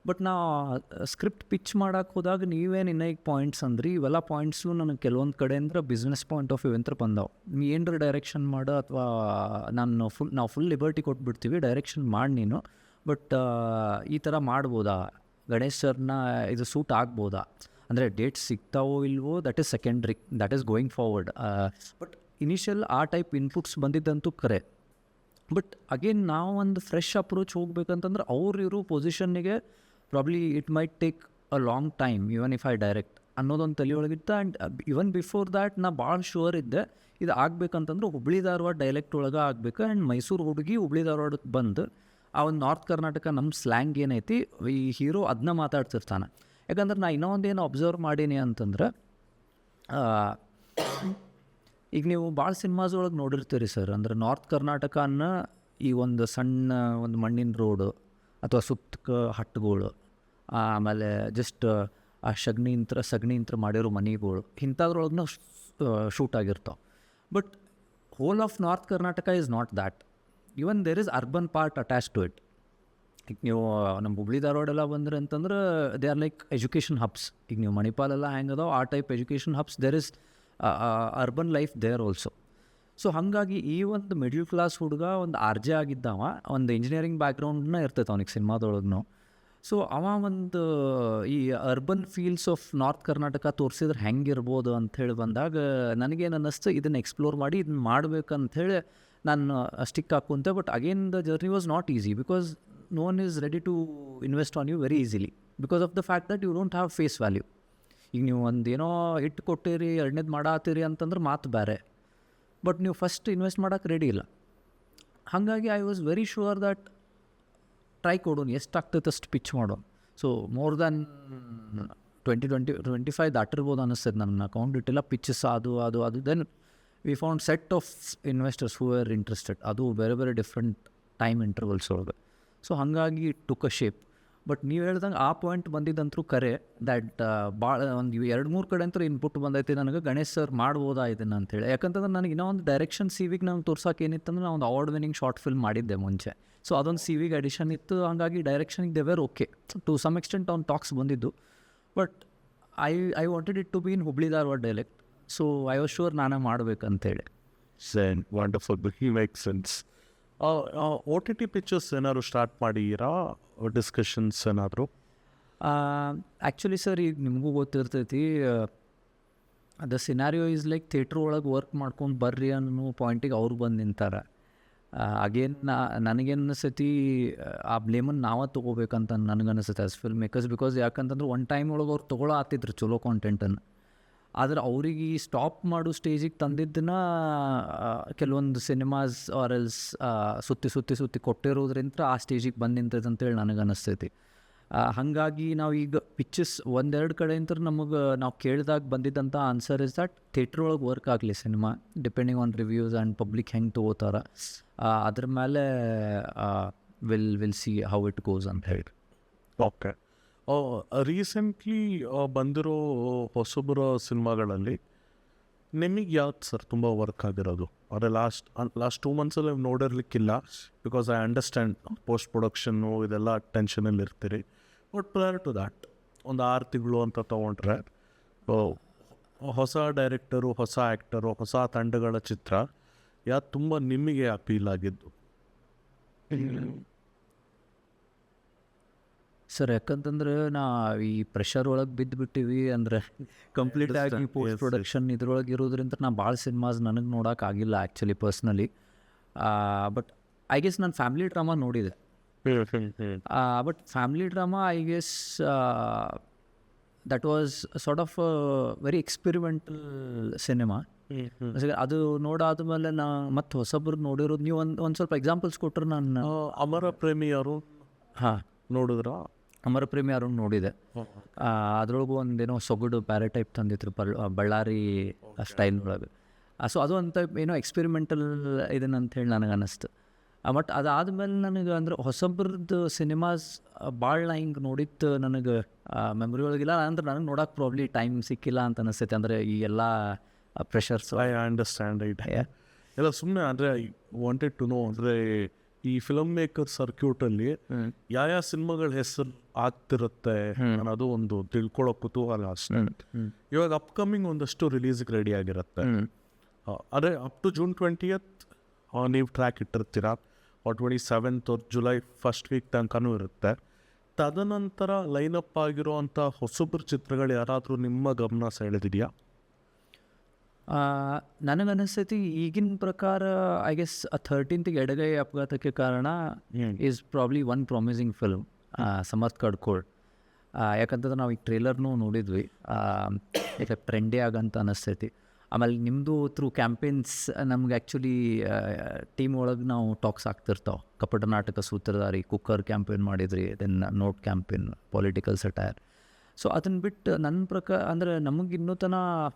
But ನಾ ಸ್ಕ್ರಿಪ್ಟ್ ಪಿಚ್ ಮಾಡೋಕೆ ಹೋದಾಗ ನೀವೇನು ಇನ್ನೈಗೆ ಪಾಯಿಂಟ್ಸ್ ಅಂದ್ರಿ, ಇವೆಲ್ಲ ಪಾಯಿಂಟ್ಸು ನನಗೆ ಕೆಲವೊಂದು ಕಡೆ ಅಂದ್ರೆ ಬಿಸ್ನೆಸ್ ಪಾಯಿಂಟ್ ಆಫ್ ವ್ಯೂ ಅಂತ ಬಂದವು. ನೀ ಏನರ ಡೈರೆಕ್ಷನ್ ಮಾಡು ಅಥವಾ ನಾವು ಫುಲ್ ಲಿಬರ್ಟಿ ಕೊಟ್ಬಿಡ್ತೀವಿ, ಡೈರೆಕ್ಷನ್ ಮಾಡಿ ನೀನು. ಬಟ್ ಈ ಥರ ಮಾಡ್ಬೋದಾ, ಗಣೇಶ್ ಸರ್ನ ಇದು ಸೂಟ್ ಆಗ್ಬೋದಾ, ಅಂದರೆ ಡೇಟ್ಸ್ ಸಿಗ್ತಾವೋ ಇಲ್ವೋ that is secondary, that is going forward. But initial ಆ ಟೈಪ್ ಇನ್ಪುಟ್ಸ್ ಬಂದಿದ್ದಂತೂ ಕರೆ. ಬಟ್ ಅಗೇನ್ ನಾವು ಒಂದು ಫ್ರೆಶ್ ಅಪ್ರೋಚ್ ಹೋಗ್ಬೇಕಂತಂದ್ರೆ ಅವ್ರು ಇರೋ ಪೊಸಿಷನ್ನಿಗೆ probably it might take a long time even if I direct ಅನ್ನೋದೊಂದು ತಲೆಯೊಳಗಿತ್ತು. ಆ್ಯಂಡ್ ಇವನ್ ಬಿಫೋರ್ ದ್ಯಾಟ್ ನಾ ಭಾಳ ಶೂರ್ ಇದ್ದೆ ಇದು ಆಗ್ಬೇಕಂತಂದ್ರೆ ಹುಬ್ಳಿ ಧಾರವಾಡ ಡೈಲೆಕ್ಟ್ ಒಳಗೆ ಆಗಬೇಕು. ಆ್ಯಂಡ್ ಮೈಸೂರು ಹುಡುಗಿ ಹುಬ್ಳಿ ಧಾರವಾಡಕ್ಕೆ ಬಂದು ಆ ಒಂದು ನಾರ್ತ್ ಕರ್ನಾಟಕ ನಮ್ಮ ಸ್ಲ್ಯಾಂಗ್ ಏನೈತಿ ಈ ಹೀರೋ ಅದನ್ನ ಮಾತಾಡ್ತಿರ್ತಾನೆ. ಯಾಕಂದ್ರೆ ನಾ ಇನ್ನೊಂದು ಏನು ಅಬ್ಸರ್ವ್ ಮಾಡೀನಿ ಅಂತಂದ್ರೆ ಈಗ ನೀವು ಭಾಳ ಸಿನಿಮಾಸ್ ಒಳಗೆ ನೋಡಿರ್ತೀರಿ ಸರ್, ಅಂದ್ರೆ ನಾರ್ತ್ ಕರ್ನಾಟಕನ ಈ ಒಂದು ಸಣ್ಣ ಒಂದು ಮಣ್ಣಿನ ರೋಡು ಅಥವಾ ಸುತ್ತಕ ಹಟ್ಟುಗಳು, ಆಮೇಲೆ ಜಸ್ಟ್ ಆ ಸಗಣಿ ಮಾಡಿರೋ ಮನೆಗಳು ಇಂಥದ್ರೊಳಗೆ ಶೂಟ್ ಆಗಿರ್ತಾವೆ. But whole of north Karnataka is not that. Even there is urban part attach to it. ಈಗ ನೀವು ನಮ್ಮ ಹುಬ್ಳಿ ಧಾರವಾಡ ಎಲ್ಲ ಬಂದ್ರೆ ಅಂತಂದ್ರೆ they are like education hubs. ಈಗ ನೀವು ಮಣಿಪಾಲೆಲ್ಲ ಹೆಂಗದಾವ ಆ type education hubs, there is urban life there also. So ಹಾಗಾಗಿ ಈ ಒಂದು ಮಿಡ್ಲ್ ಕ್ಲಾಸ್ ಹುಡುಗ ಒಂದು RJ ಆಗಿದ್ದವ, ಒಂದು ಇಂಜಿನಿಯರಿಂಗ್ ಬ್ಯಾಕ್ಗ್ರೌಂಡ್ನ ಇರ್ತೈತೆ ಅವನಿಗೆ ಸಿನಿಮಾದೊಳಗೂ. ಸೊ ಅವ ಒಂದು ಈ urban feels of north Karnataka ತೋರಿಸಿದ್ರೆ ಹೆಂಗಿರ್ಬೋದು ಅಂಥೇಳಿ ಬಂದಾಗ ನನಗೇನು ಅನ್ನಿಸ್ತು ಇದನ್ನು ಎಕ್ಸ್ಪ್ಲೋರ್ ಮಾಡಿ ಇದನ್ನ ಮಾಡ್ಬೇಕಂಥೇಳಿ ನಾನು ಸ್ಟಿಕ್ ಹಾಕುಂತೆ. But again the journey was not easy because no one is ready to invest on you very easily because of the fact that you don't have face value. ಈಗ ನೀವು ಒಂದು ಏನೋ ಇಟ್ಟು ಕೊಟ್ಟಿರಿ ಎರಡನೇದು ಮಾಡಾತ್ತೀರಿ ಅಂತಂದ್ರೆ ಮಾತು ಬೇರೆ, ಬಟ್ ನೀವು ಫಸ್ಟ್ ಇನ್ವೆಸ್ಟ್ ಮಾಡೋಕೆ ರೆಡಿ ಇಲ್ಲ. ಹಾಗಾಗಿ I was very sure that try ಕೊಡೋನು ಎಷ್ಟಾಗ್ತೈತೆ ಅಷ್ಟು ಪಿಚ್ ಮಾಡೋನು. ಸೊ ಮೋರ್ ದ್ಯಾನ್ 25 ದಾಟಿರ್ಬೋದು ಅನ್ನಿಸ್ತದೆ ನನ್ನ ಅಕೌಂಟ್ ಇಟ್ಟಿಲ್ಲ ಪಿಚ್ಚಸ್ ಅದು then we found set of investors who are interested, ಅದು ಬೇರೆ ಬೇರೆ ಡಿಫ್ರೆಂಟ್ ಟೈಮ್ ಇಂಟರ್ವಲ್ಸ್ ಒಳಗೆ. ಸೊ ಹಾಗಾಗಿ ಟುಕ್ ಅ ಶೇಪ್. ಬಟ್ ನೀವು ಹೇಳ್ದಂಗೆ ಆ ಪಾಯಿಂಟ್ ಬಂದಿದ್ದಂತರೂ ಕರೆ ದ್ಯಾಟ್ ಭಾಳ ಒಂದು 2-3 ಕಡೆ ಅಂತೂ ಇನ್ಪುಟ್ ಬಂದೈತಿ ನನಗೆ, ಗಣೇಶ್ ಸರ್ ಮಾಡ್ಬೋದಾ ಇದನ್ನು ಅಂತೇಳಿ. ಯಾಕಂತಂದ್ರೆ ನನಗೆ ಇನ್ನೂ ಒಂದು ಡೈರೆಕ್ಷನ್ ಸಿವಿಗೆ ನಂಗೆ ತೋರ್ಸೋಕೆ ಏನಿತ್ತಂದ್ರೆ ನಾನು ಒಂದು ಅವಾರ್ಡ್ ವಿನಿಂಗ್ ಶಾರ್ಟ್ ಫಿಲ್ಮ್ ಮಾಡಿದ್ದೆ ಮುಂಚೆ. ಸೊ ಅದೊಂದು ಸಿವಿಗೆ ಅಡಿಷನ್ ಇತ್ತು. ಹಾಗಾಗಿ ಡೈರೆಕ್ಷನಿಗೆ they were okay to some extent ಅವ್ನು ಟಾಕ್ಸ್ ಬಂದಿದ್ದು. But I wanted it to be in Hubli Dharwad dialect. So I was sure ನಾನೇ ಮಾಡ್ಬೇಕಂತೇಳಿ. Wonderful, make sense. OTT pictures ಏನಾದ್ರು ಸ್ಟಾರ್ಟ್ ಮಾಡಿರಾ, ಡಿಸ್ಕಷನ್ಸ್ ಏನಾದರೂ? ಆ್ಯಕ್ಚುಲಿ ಸರ್ ಈಗ ನಿಮಗೂ ಗೊತ್ತಿರ್ತೈತಿ the scenario is like theatre ಒಳಗೆ ವರ್ಕ್ ಮಾಡ್ಕೊಂಡು ಬರ್ರಿ ಅನ್ನೋ ಪಾಯಿಂಟಿಗೆ ಅವ್ರು ಬಂದು ನಿಂತಾರೆ. ಅಗೇನ್ ನನಗೇನು ಅನಿಸ್ತೈತಿ ಆ ಬ್ಲೇಮನ್ನು ನಾವೇ ತೊಗೋಬೇಕಂತ ನನಗನ್ನಿಸುತ್ತೆ ಆ್ಯಸ್ ಫಿಲ್ಮ್ ಮೇಕರ್ಸ್. ಬಿಕಾಸ್ ಯಾಕಂತಂದ್ರೆ ಒನ್ ಟೈಮ್ ಒಳಗೆ ಅವ್ರು ತೊಗೊಳ್ಳೋ ಆತಿದ್ರು ಚಲೋ ಕಾಂಟೆಂಟನ್ನು, ಆದರೆ ಅವ್ರಿಗೆ ಸ್ಟಾಪ್ ಮಾಡೋ ಸ್ಟೇಜಿಗೆ ತಂದಿದ್ದನ್ನ ಕೆಲವೊಂದು ಸಿನಿಮಾಸ್ ಆರ್ ಎಲ್ಸ್ ಸುತ್ತಿ ಕೊಟ್ಟಿರೋದ್ರಿಂದ ಆ ಸ್ಟೇಜಿಗೆ ಬಂದು ನಿಂತೈತೆ ಅಂತೇಳಿ ನನಗೆ ಅನ್ನಿಸ್ತೈತಿ. ಹಾಗಾಗಿ ನಾವು ಈಗ ಪಿಕ್ಚರ್ಸ್ 1-2 ಕಡೆಯಿಂದ ನಮಗೆ ನಾವು ಕೇಳಿದಾಗ ಬಂದಿದ್ದಂಥ ಆನ್ಸರ್ ಇಸ್ ದಟ್ ಥಿಯೇಟ್ರ್ ಒಳಗೆ ವರ್ಕ್ ಆಗಲಿ cinema, depending on reviews and public ಹೆಂಗೆ ತೊಗೋತಾರೆ ಅದ್ರ ಮೇಲೆ will see how it goes ಅಂತ ಹೇಳಿ. ಓಕೆ. ರೀಸೆಂಟ್ಲಿ ಬಂದಿರೋ ಹೊಸಬರ ಸಿನಿಮಾಗಳಲ್ಲಿ ನಿಮಗೆ ಯಾವ್ದು ಸರ್ ತುಂಬ ವರ್ಕ್ ಆಗಿರೋದು? ಅದೇ ಲಾಸ್ಟ್ 2 ಮಂತ್ಸಲ್ಲಿ ನೋಡಿರ್ಲಿಕ್ಕಿಲ್ಲ, because I understand post production ಇದೆಲ್ಲ ಟೆನ್ಷನಲ್ಲಿ ಇರ್ತೀರಿ. ಬಟ್ ಪ್ರಯರ್ ಟು ದ್ಯಾಟ್ ಒಂದು 6 ತಿಂಗಳು ಅಂತ ತೊಗೊಂಡ್ರೆ ಹೊಸ ಡೈರೆಕ್ಟರು, ಹೊಸ ಆ್ಯಕ್ಟರು, ಹೊಸ ತಂಡಗಳ ಚಿತ್ರ ಯಾವ್ದು ತುಂಬ ನಿಮಗೆ ಅಪೀಲ್ ಆಗಿದ್ದು? ಸರ್ ಯಾಕಂತಂದ್ರೆ ನಾ ಈ ಪ್ರೆಷರ್ ಒಳಗೆ ಬಿದ್ದುಬಿಟ್ಟಿವಿ ಅಂದರೆ ಕಂಪ್ಲೀಟಾಗಿ ಪೋಸ್ಟ್ ಪ್ರೊಡಕ್ಷನ್ ಇದ್ರೊಳಗೆ ಇರೋದ್ರಿಂದ ನಾ ಭಾಳ ಸಿನಿಮಾಸ್ ನನಗೆ ನೋಡೋಕ್ಕಾಗಿಲ್ಲ actually personally. But I guess ನಾನು ಫ್ಯಾಮಿಲಿ ಡ್ರಾಮಾ ನೋಡಿದೆ. But family drama I guess that was sort of very experimental cinema. ಅದು ನೋಡಾದ್ಮೇಲೆ ನಾ ಮತ್ತು ಹೊಸಬ್ರು ನೋಡಿರೋದು ನೀವು ಒಂದು ಸ್ವಲ್ಪ ಎಕ್ಸಾಂಪಲ್ಸ್ ಕೊಟ್ಟರೆ ನಾನು ಅಮರ ಪ್ರೇಮಿ ಯಾರು ನೋಡಿದ್ರ? ಅಮರ ಪ್ರೇಮಿ ಯಾರು ನೋಡಿದೆ. ಅದ್ರೊಳಗೂ ಒಂದೇನೋ ಸೊಗಡು ಪ್ಯಾರಾಟೈಪ್ ತಂದಿದ್ರು ಬಳ್ಳಾರಿ ಸ್ಟೈಲ್ ಒಳಗೆ. ಸೊ ಅದು ಅಂತ ಏನೋ ಎಕ್ಸ್ಪೆರಿಮೆಂಟಲ್ ಇದನ್ನಂತ ಹೇಳಿ ನನಗೆ ಅನ್ನಿಸ್ತು. ಬಟ್ ಅದಾದಮೇಲೆ ನನಗೆ ಅಂದರೆ ಹೊಸಬ್ರದ್ದು ಸಿನಿಮಾಸ್ ಭಾಳ ನಾ ಹಿಂಗೆ ನೋಡಿತ್ತು ನನಗೆ ಮೆಮೊರಿ ಒಳಗಿಲ್ಲ. ಅಂದ್ರೆ ನನಗೆ ನೋಡೋಕೆ ಪ್ರಾಬ್ಲಿ ಟೈಮ್ ಸಿಕ್ಕಿಲ್ಲ ಅಂತ ಅನಿಸ್ತೈತೆ, ಅಂದರೆ ಈ ಎಲ್ಲ ಪ್ರೆಷರ್ಸ್. I understand it. ಎಲ್ಲ ಸುಮ್ಮನೆ ಅಂದರೆ ಐ ವಾಂಟೆಡ್ ಟು ನೋ, ಅಂದರೆ ಈ ಫಿಲಮ್ ಮೇಕರ್ ಸರ್ಕ್ಯೂಟಲ್ಲಿ ಯಾವ ಸಿನಿಮಾಗಳ ಹೆಸರು ಆಗ್ತಿರುತ್ತೆ ಅನ್ನೋದು ಒಂದು ತಿಳ್ಕೊಳ್ಳೋ ಕುತೂಹಲ ಅಷ್ಟೇ. ಇವಾಗ ಅಪ್ಕಮಿಂಗ್ ಒಂದಷ್ಟು ರಿಲೀಸ್ಗೆ ರೆಡಿ ಆಗಿರುತ್ತೆ. ಅದೇ ಅಪ್ ಟು June 20th ನೀವು ಟ್ರ್ಯಾಕ್ ಇಟ್ಟಿರ್ತೀರ, 27th ಜುಲೈ ಫಸ್ಟ್ ವೀಕ್ ತನಕನೂ ಇರುತ್ತೆ. ತದನಂತರ ಲೈನಪ್ ಆಗಿರೋ ಅಂಥ ಹೊಸಬ್ರ ಚಿತ್ರಗಳು ಯಾರಾದರೂ ನಿಮ್ಮ ಗಮನ ಸೆಳೆದಿದೆಯಾ? ನನಗನ್ನಿಸ್ತೈತಿ ಈಗಿನ ಪ್ರಕಾರ ಐ ಗೆಸ್ 13th ಎಡಗೈ ಅಪಘಾತಕ್ಕೆ ಕಾರಣ is probably one promising film Samarth Kadkol. ಯಾಕಂತಂದ್ರೆ ನಾವು ಈಗ ಟ್ರೇಲರ್ನೂ ನೋಡಿದ್ವಿ, ಈಗ ಟ್ರೆಂಡೇ ಆಗಂತ ಅನ್ನಿಸ್ತೈತಿ. ಆಮೇಲೆ ನಿಮ್ಮದು ಥ್ರೂ ಕ್ಯಾಂಪೇನ್ಸ್ ನಮ್ಗೆ ಆ್ಯಕ್ಚುಲಿ ಟೀಮ್ ಒಳಗೆ ನಾವು ಟಾಕ್ಸ್ ಆಗ್ತಿರ್ತಾವೆ. ಕಪಟ ನಾಟಕ ಸೂತ್ರಧಾರಿ, ಕುಕ್ಕರ್ ಕ್ಯಾಂಪೇನ್ ಮಾಡಿದ್ರಿ, then not campaign, political satire. So ಅದನ್ನು ಬಿಟ್ಟು ನನ್ನ ಪ್ರಕಾರ ಅಂದರೆ ನಮಗೆ ಇನ್ನೂ ತನ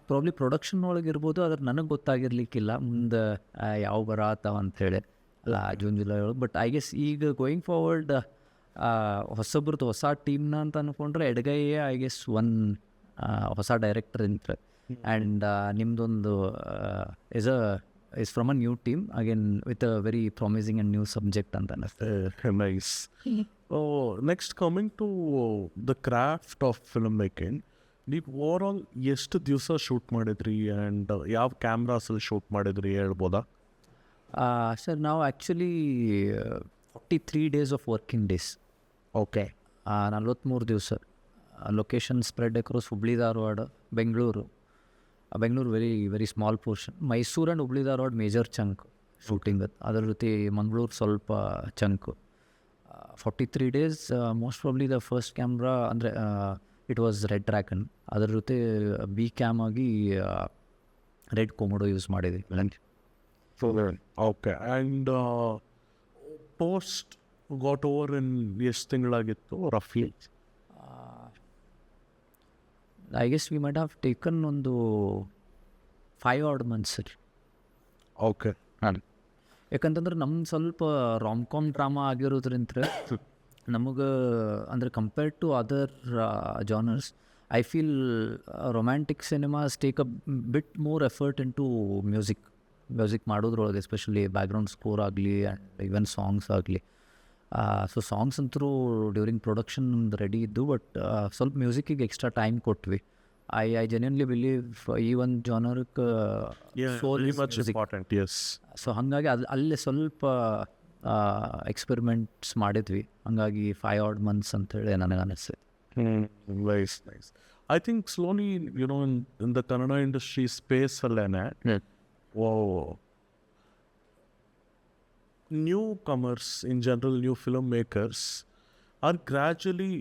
ಪ್ರಾಬ್ಲಿ ಪ್ರೊಡಕ್ಷನ್ ಒಳಗೆ ಇರ್ಬೋದು, ಅದ್ರ ನನಗೆ ಗೊತ್ತಾಗಿರ್ಲಿಕ್ಕಿಲ್ಲ ಮುಂದೆ ಯಾವ ಬರತ್ತಾವ ಅಂಥೇಳಿ ಜೂನ್ ಜುಲೈ ಒಳಗೆ. ಬಟ್ ಐ ಗೆಸ್ ಈಗ ಗೋಯಿಂಗ್ ಫಾರ್ವರ್ಡ್ ಹೊಸಬ್ರದ್ದು ಹೊಸ ಟೀಮ್ನ ಅಂತ ಅಂದ್ಕೊಂಡ್ರೆ ಎಡಗೈಯೇ ಐ ಗೆಸ್ ಒನ್ ಹೊಸ ಡೈರೆಕ್ಟರ್ ಇಂತ. ಆ್ಯಂಡ್ ನಿಮ್ಮದೊಂದು is from a new team again with a very promising and new subject ಅಂತ ಅನ್ನಿಸ್ತದೆ. Nice. Next coming to the craft of film making, ನೀವು ಓವರ್ ಆಲ್ ಎಷ್ಟು ದಿವಸ ಶೂಟ್ ಮಾಡಿದ್ರಿ ಆ್ಯಂಡ್ ಯಾವ ಕ್ಯಾಮ್ರಾಸಲ್ಲಿ ಶೂಟ್ ಮಾಡಿದ್ರಿ ಹೇಳ್ಬೋದಾ? ಸರ್ ನಾವು actually 43 days of working days. Okay. 43 ದಿವಸ. Location spread across Hubli Dharwad, Bengaluru very very small portion, Mysuru and Hubli Dharwad major chunk shooting. ಅದರ ಜೊತೆ ಮಂಗಳೂರು ಸ್ವಲ್ಪ chunk. 43 days most probably the first camera ಅಂದರೆ ಇಟ್ ವಾಸ್ ರೆಡ್ ಡ್ರ್ಯಾಗನ್. ಅದರ ಜೊತೆ ಬಿ ಕ್ಯಾಮ್ ಆಗಿ Red Komodo use ಮಾಡಿದ್ವಿ. Okay. And post got over in ಎಷ್ಟು ತಿಂಗಳಾಗಿತ್ತು ರಫ್ಲಿ? I guess we might have taken ಒಂದು 5 odd months ಸರ್. ಓಕೆ. ಯಾಕಂತಂದ್ರೆ ನಮ್ಮ ಸ್ವಲ್ಪ ರಾಮ್ ಡ್ರಾಮಾ ಆಗಿರೋದ್ರಿಂದ ನಮಗೆ ಅಂದರೆ compared to other genres I feel romantic cinemas take a bit more effort in to music ಮಾಡೋದ್ರೊಳಗೆ, ಎಸ್ಪೆಷಲಿ ಬ್ಯಾಕ್ಗ್ರೌಂಡ್ ಸ್ಕೋರ್ ಆಗಲಿ ಆ್ಯಂಡ್ ಈವನ್ ಸಾಂಗ್ಸ್ ಆಗಲಿ. ಸೊ ಸಾಂಗ್ಸ್ ಅಂತೂ ಡ್ಯೂರಿಂಗ್ ಪ್ರೊಡಕ್ಷನ್ ರೆಡಿ ಇದ್ದು, ಬಟ್ ಸ್ವಲ್ಪ ಮ್ಯೂಸಿಕ್ಕಿಗೆ ಎಕ್ಸ್ಟ್ರಾ ಟೈಮ್ ಕೊಟ್ವಿ. ಐ ಜೆನ್ಯೂನ್ಲಿ ಬಿಲೀವ್ ಈ ಒಂದು ಜಾನರ್ಗೆ ಸೊ ಹಾಗಾಗಿ ಅಲ್ಲೇ ಸ್ವಲ್ಪ ಎಕ್ಸ್ಪೆರಿಮೆಂಟ್ಸ್ ಮಾಡಿದ್ವಿ. ಹಾಗಾಗಿ 5 odd months ಅಂತೇಳಿ ನನಗೆ ಅನಿಸ್ತದೆ. Nice. I think slowly in the Kannada industry space ಅಲ್ಲೇನೆ newcomers in general, new filmmakers are gradually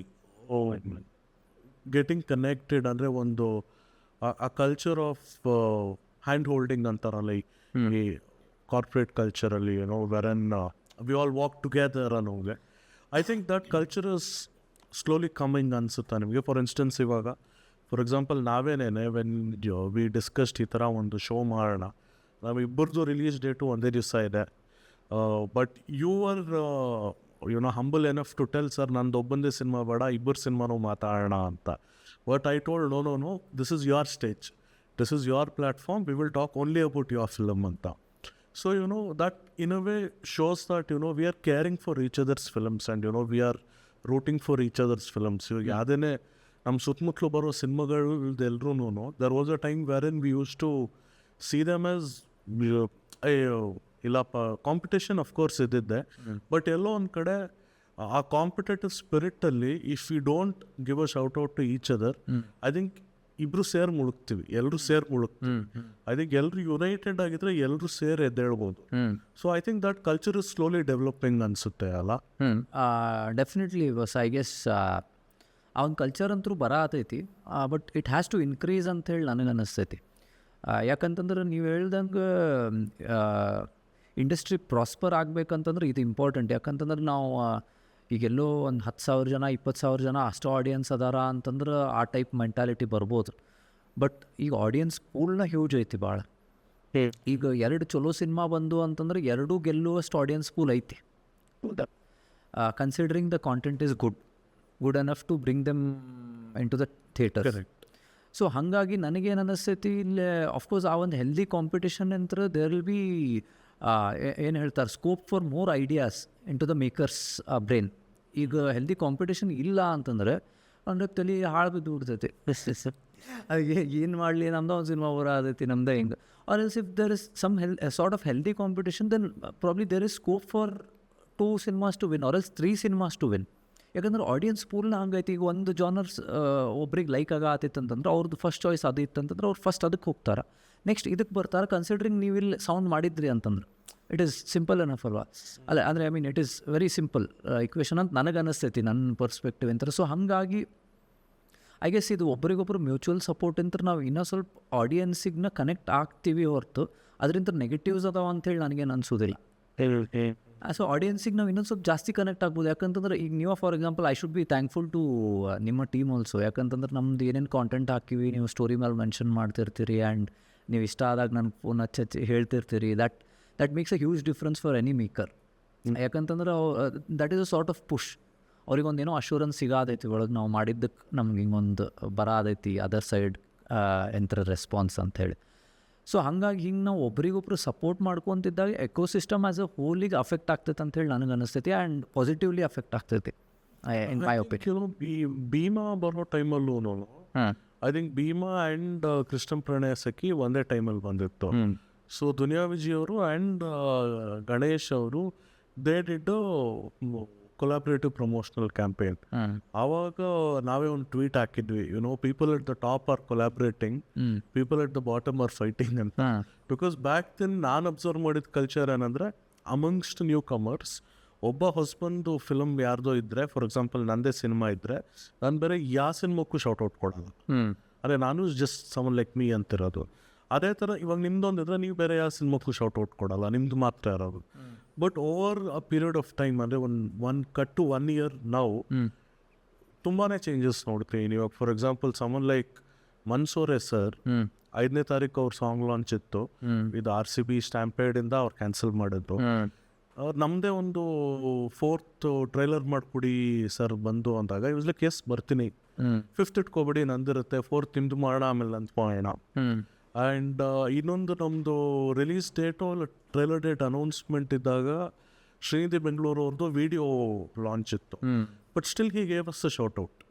getting connected ಅಂದರೆ ಒಂದು a culture of hand holding ಅಂತಾರಲ್ಲ ಈ ಕಾರ್ಪೊರೇಟ್ ಕಲ್ಚರಲ್ಲಿ, wherein we all walk together ಅನ್ನೋಗೆ. I think that culture is slowly coming ಅನ್ಸುತ್ತಾ ನಿಮಗೆ? For instance ಇವಾಗ ಫಾರ್ ಎಕ್ಸಾಂಪಲ್ ನಾವೇನೇನೆ ವೆನ್ ವಿ ಡಿಸ್ಕಸ್ಡ್ ಈ ಥರ ಒಂದು ಶೋ ಮಾಡೋಣ, ನಾವು ಇಬ್ಬರದು ರಿಲೀಸ್ ಡೇಟು ಒಂದೇ ದಿವಸ ಇದೆ. But you are humble enough to tell sir ನಂದು ಒಬ್ಬಂದೇ ಸಿನಿಮಾ ಬೇಡ, ಇಬ್ಬರು ಸಿನಿಮಾನೂ ಮಾತಾಡೋಣ ಅಂತ. But I told no, this is your stage, this is your platform, we will talk only about your film ಅಂತ. So that in a way shows that we are caring for each other's films and we are rooting for each other's films. ಯಾವುದೇನೆ ನಮ್ಮ ಸುತ್ತಮುತ್ತಲು ಬರೋ ಸಿನಿಮಾಗಳೆಲ್ಲರೂ there was a time wherein we used to see them as ಇಲ್ಲಪ್ಪ competition of course ಇದ್ದಿದ್ದೆ, but ಎಲ್ಲೋ ಒಂದು ಕಡೆ ಆ competitive ಸ್ಪಿರಿಟಲ್ಲಿ if you don't give a shout out to each other, I think ಇಬ್ಬರು ಸೇರಿ ಮುಳುಗ್ತೀವಿ, ಎಲ್ಲರೂ ಸೇರಿ ಮುಳುಗ್ತೀವಿ. ಐ ಥಿಂಕ್ ಎಲ್ಲರೂ ಯುನೈಟೆಡ್ ಆಗಿದ್ರೆ ಎಲ್ಲರೂ ಸೇರಿ ಎದ್ದೇಳ್ಬೋದು. So I think that culture is slowly developing ಅನಿಸುತ್ತೆ ಅಲ್ಲ? ಡೆಫಿನೆಟ್ಲಿ ಬಸ್ ಐ ಗೆಸ್ ಆ ಒಂದು ಕಲ್ಚರ್ ಅಂತೂ ಬರತೈತಿ, but it has to increase ಅಂಥೇಳಿ ನನಗೆ ಅನ್ನಿಸ್ತೈತಿ. ಯಾಕಂತಂದ್ರೆ ನೀವು ಹೇಳ್ದಂಗೆ ಇಂಡಸ್ಟ್ರಿ ಪ್ರಾಸ್ಪರ್ ಆಗಬೇಕಂತಂದ್ರೆ ಇದು ಇಂಪಾರ್ಟೆಂಟ್. ಯಾಕಂತಂದ್ರೆ ನಾವು ಈಗೆಲ್ಲೋ ಒಂದು 10,000 ಜನ 20,000 ಜನ ಅಷ್ಟು ಆಡಿಯನ್ಸ್ ಅದಾರ ಅಂತಂದ್ರೆ ಆ ಟೈಪ್ ಮೆಂಟಾಲಿಟಿ ಬರ್ಬೋದು. ಬಟ್ ಈಗ ಆಡಿಯನ್ಸ್ ಪೂಲ್ನ ಹ್ಯೂಜ್ ಐತಿ ಭಾಳ. ಈಗ 2 ಚಲೋ ಸಿನಿಮಾ ಬಂದು ಅಂತಂದ್ರೆ 2 ಗೆಲ್ಲುವಷ್ಟು ಆಡಿಯನ್ಸ್ ಪೂಲ್ ಐತಿ, considering the content is good enough to bring them into the theatre. So ಹಾಗಾಗಿ ನನಗೇನು ಅನ್ನಿಸ್ತೈತಿ, ಇಲ್ಲೇ ಆಫ್ಕೋರ್ಸ್ ಆ ಒಂದು ಹೆಲ್ದಿ ಕಾಂಪಿಟೇಷನ್ ಅಂತ ದೇರ್ ವಿಲ್ ಬಿ ಏನು ಹೇಳ್ತಾರೆ scope for more ideas into the makers brain. ಈಗ ಹೆಲ್ದಿ ಕಾಂಪಿಟೇಷನ್ ಇಲ್ಲ ಅಂತಂದರೆ ಅಂದ್ರೆ ತಲೆ ಹಾಳು ಬಿದ್ದು ಬಿಡ್ತೈತಿ. ಅದಕ್ಕೆ ಏನು ಮಾಡಲಿ, ನಮ್ದು ಒಂದು ಸಿನಿಮಾ ಬರೋದೈತಿ ನಮ್ದು ಹಿಂಗೆ. Or else if there is some sort of healthy competition, then probably there is scope for 2 cinemas to win or else 3 cinemas to win. ಯಾಕಂದ್ರೆ ಆಡಿಯನ್ಸ್ ಪೂಲ್ನ ಹಂಗೈತಿ. ಈಗ ಒಂದು ಜಾನರ್ಸ್ ಒಬ್ರಿಗೆ ಲೈಕ್ ಆಗತ್ತಿತ್ತು ಅಂತಂದ್ರೆ ಅವ್ರದ್ದು ಫಸ್ಟ್ ಚಾಯ್ಸ್ ಅದು ಇತ್ತಂತಂದ್ರೆ ಅವ್ರು ಫಸ್ಟ್ ಅದಕ್ಕೆ ಹೋಗ್ತಾರೆ. ನೆಕ್ಸ್ಟ್ ಇದಕ್ಕೆ ಬರ್ತಾರೆ ಕನ್ಸಿಡ್ರಿಂಗ್ ನೀವು ಇಲ್ಲಿ ಸೌಂಡ್ ಮಾಡಿದ್ರಿ ಅಂತಂದ್ರೆ ಇಟ್ ಈಸ್ ಸಿಂಪಲ್ ಎನಫ್ ಅಲ್ವಾ. ಅಲ್ಲ ಅಂದರೆ I mean it is very simple equation ಅಂತ ನನಗೆ ಅನ್ನಿಸ್ತೈತಿ ನನ್ನ ಪರ್ಸ್ಪೆಕ್ಟಿವ್ ಅಂತಾರೆ. ಸೊ ಹಾಗಾಗಿ ಐ ಗೆಸ್ ಇದು ಒಬ್ರಿಗೊಬ್ರು ಮ್ಯೂಚುವಲ್ ಸಪೋರ್ಟ್ ಅಂತ ನಾವು ಇನ್ನೂ ಸ್ವಲ್ಪ ಆಡಿಯನ್ಸಿಗೆ ಕನೆಕ್ಟ್ ಆಗ್ತೀವಿ ಹೊರತು ಅದರಿಂದ ನೆಗೆಟಿವ್ಸ್ ಅದಾವ ಅಂಥೇಳಿ ನನಗೇನು ಅನಿಸೋದಿಲ್ಲ. ಸೊ ಆಡಿಯನ್ಸಿಗೆ ನಾವು ಇನ್ನೊಂದು ಸ್ವಲ್ಪ ಜಾಸ್ತಿ ಕನೆಕ್ಟ್ ಆಗ್ಬೋದು. ಯಾಕಂತಂದ್ರೆ ಈಗ ನೀವು for example I should be thankful to ನಿಮ್ಮ ಟೀಮ್ ಆಲ್ಸೋ. ಯಾಕಂತಂದ್ರೆ ನಮ್ದು ಏನೇನು ಕಾಂಟೆಂಟ್ ಹಾಕಿವಿ ನೀವು ಸ್ಟೋರಿ ಮೇಲೆ ಮೆನ್ಷನ್ ಮಾಡ್ತಿರ್ತೀರಿ ಆ್ಯಂಡ್ ನೀವು ಇಷ್ಟ ಆದಾಗ ನನ್ನ ಫೋನ್ ಹಚ್ಚಿ ಹೇಳ್ತಿರ್ತೀರಿ. That makes a huge difference for any maker. ಯಾಕಂತಂದ್ರೆ that is a sort of push. ಅವ್ರಿಗೊಂದೇನೋ ಅಶ್ಯೂರೆನ್ಸ್ ಸಿಗಾದೈತಿ ಒಳಗೆ ನಾವು ಮಾಡಿದ್ದಕ್ಕೆ ನಮ್ಗೆ ಹಿಂಗೊಂದು ಬರಾದೈತಿ ಅದರ್ ಸೈಡ್ ಎಂತರ ರೆಸ್ಪಾನ್ಸ್ ಅಂಥೇಳಿ. ಸೊ ಹಾಗಾಗಿ ಹಿಂಗೆ ನಾವು ಒಬ್ರಿಗೊಬ್ರು ಸಪೋರ್ಟ್ ಮಾಡ್ಕೊತಿದ್ದಾಗ ಎಕೋಸಿಸ್ಟಮ್ ಆ್ಯಸ್ ಅ ಹೋಲಿಗೆ ಅಫೆಕ್ಟ್ ಆಗ್ತೈತೆ ಅಂಥೇಳಿ ನನಗೆ ಅನಿಸ್ತೈತಿ ಆ್ಯಂಡ್ ಪಾಸಿಟಿವ್ಲಿ ಅಫೆಕ್ಟ್ ಆಗ್ತೈತಿ ಇನ್ ಮೈ ಒಪಿನಿಯನ್. ಭೀಮಾ ಬರೋ ಟೈಮಲ್ಲೂ I think Bheema and Krishna Pranaya Sakhi ಒಂದೇ ಟೈಮಲ್ಲಿ ಬಂದಿತ್ತು. ಸೊ ದುನಿಯಾ ವಿಜಯ್ ಅವರು ಆ್ಯಂಡ್ ಗಣೇಶ್ ಅವರು they did collaborative promotional campaign. ಆವಾಗ ನಾವೇ ಒಂದು ಟ್ವೀಟ್ ಹಾಕಿದ್ವಿ, people at the top are collaborating, people at the bottom are fighting ಅಂತ. ಬಿಕಾಸ್ ಬ್ಯಾಕ್ ದೆನ್ ನಾನು ಅಬ್ಸರ್ವ್ ಮಾಡಿದ ಕಲ್ಚರ್ ಏನಂದರೆ ಅಮಂಗ್ಸ್ಟ್ ನ್ಯೂ ಕಮರ್ಸ್ ಒಬ್ಬ ಹೊಸಬಂದು ಫಿಲಮ್ ಯಾರ್ದೋ ಇದ್ದರೆ, ಫಾರ್ ಎಕ್ಸಾಂಪಲ್ ನಂದೇ ಸಿನಿಮಾ ಇದ್ದರೆ ನಾನು ಬೇರೆ ಯಾವ ಸಿನಿಮಾಕ್ಕೂ ಶಾರ್ಟ್ಔಟ್ ಕೊಡೋದು. ಅದೇ ನಾನು ಜಸ್ಟ್ ಸಮನ್ ಲೈಕ್ ಮೀ ಅಂತಿರೋದು. ಅದೇ ಥರ ಇವಾಗ ನಿಮ್ದೊಂದು ಇದ್ರೆ ನೀವು ಬೇರೆ ಯಾವ ಸಿನಿಮಾಕ್ಕೂ ಶಾರ್ಟ್ಔಟ್ ಕೊಡೋಲ್ಲ, ನಿಮ್ದು ಮಾತ್ರ ಇರೋದು. But over a period of time ಅಂದರೆ ಒನ್ ಕಟ್ ಟು 1 year ನಾವು ತುಂಬಾ ಚೇಂಜಸ್ ನೋಡ್ತೀವಿ. ಇವಾಗ for example someone like Mansore sir 5ನೇ ತಾರೀಕು ಅವ್ರ ಸಾಂಗ್ ಲಾಂಚ್ ಇತ್ತು. ಇದು RCB ಸ್ಟ್ಯಾಂಪೇಡಿಂದ ಅವ್ರು ಕ್ಯಾನ್ಸಲ್ ಮಾಡಿದ್ರು. ಅವ್ರು ನಮ್ಮದೇ ಒಂದು 4th ಟ್ರೈಲರ್ ಮಾಡಿಕೊಡಿ ಸರ್ ಬಂದು ಅಂದಾಗ ಇವ್ಸ್ ಲೈಕ್ ಎಸ್ ಬರ್ತೀನಿ, 5th ಇಟ್ಕೊಬೇಡಿ ನಂದಿರುತ್ತೆ, 4th ನಿಮ್ದು ಮಾಡೋಣ ಆಮೇಲೆ ಅಂತ ಮಾಡೋಣ. ಆ್ಯಂಡ್ ಇನ್ನೊಂದು ನಮ್ಮದು release date trailer date announcement ಇದ್ದಾಗ ಶ್ರೀನಿಧಿ ಬೆಂಗಳೂರು ಅವ್ರದ್ದು ವಿಡಿಯೋ ಲಾಂಚ್ ಇತ್ತು. But still he gave us a shout out.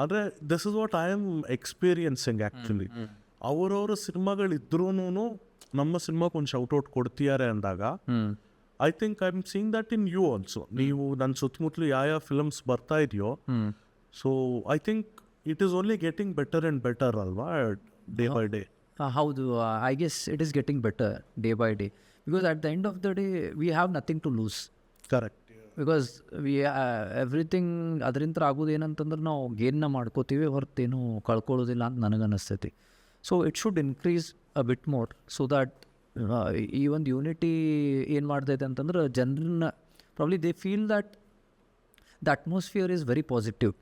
ಅಂದರೆ this is what I am experiencing actually. ಅವರವರ ಸಿನಿಮಾಗಳಿದ್ರೂ ನಮ್ಮ ಸಿನಿಮಾಗೆ ಒಂದು ಶೌಟ್ಔಟ್ ಕೊಡ್ತೀಯಾರೆ ಅಂದಾಗ I think I am seeing that in you also. ನೀವು ನನ್ನ ಸುತ್ತಮುತ್ತಲು ಯಾವ ಫಿಲಮ್ಸ್ ಬರ್ತಾ ಇದೆಯೋ, so I think it is only getting better and better ಅಲ್ವಾ ಡೇ ಬೈ ಡೇ. ಹೌದು, I guess it is getting better day by day because at the end of the day we have nothing to lose. Correct. Because everything ಅದರಿಂದ ಆಗೋದು ಏನಂತಂದ್ರೆ ನಾವು ಗೇನ್ನ ಮಾಡ್ಕೋತೀವಿ ಹೊರತೇನು ಕಳ್ಕೊಳ್ಳೋದಿಲ್ಲ ಅಂತ ನನಗನ್ನಿಸ್ತೈತಿ. So it should increase a bit more so that ಈ ಒಂದು ಯೂನಿಟಿ ಏನು ಮಾಡ್ತೈತೆ ಅಂತಂದ್ರೆ ಜನರನ್ನ probably they feel that the atmosphere is very positive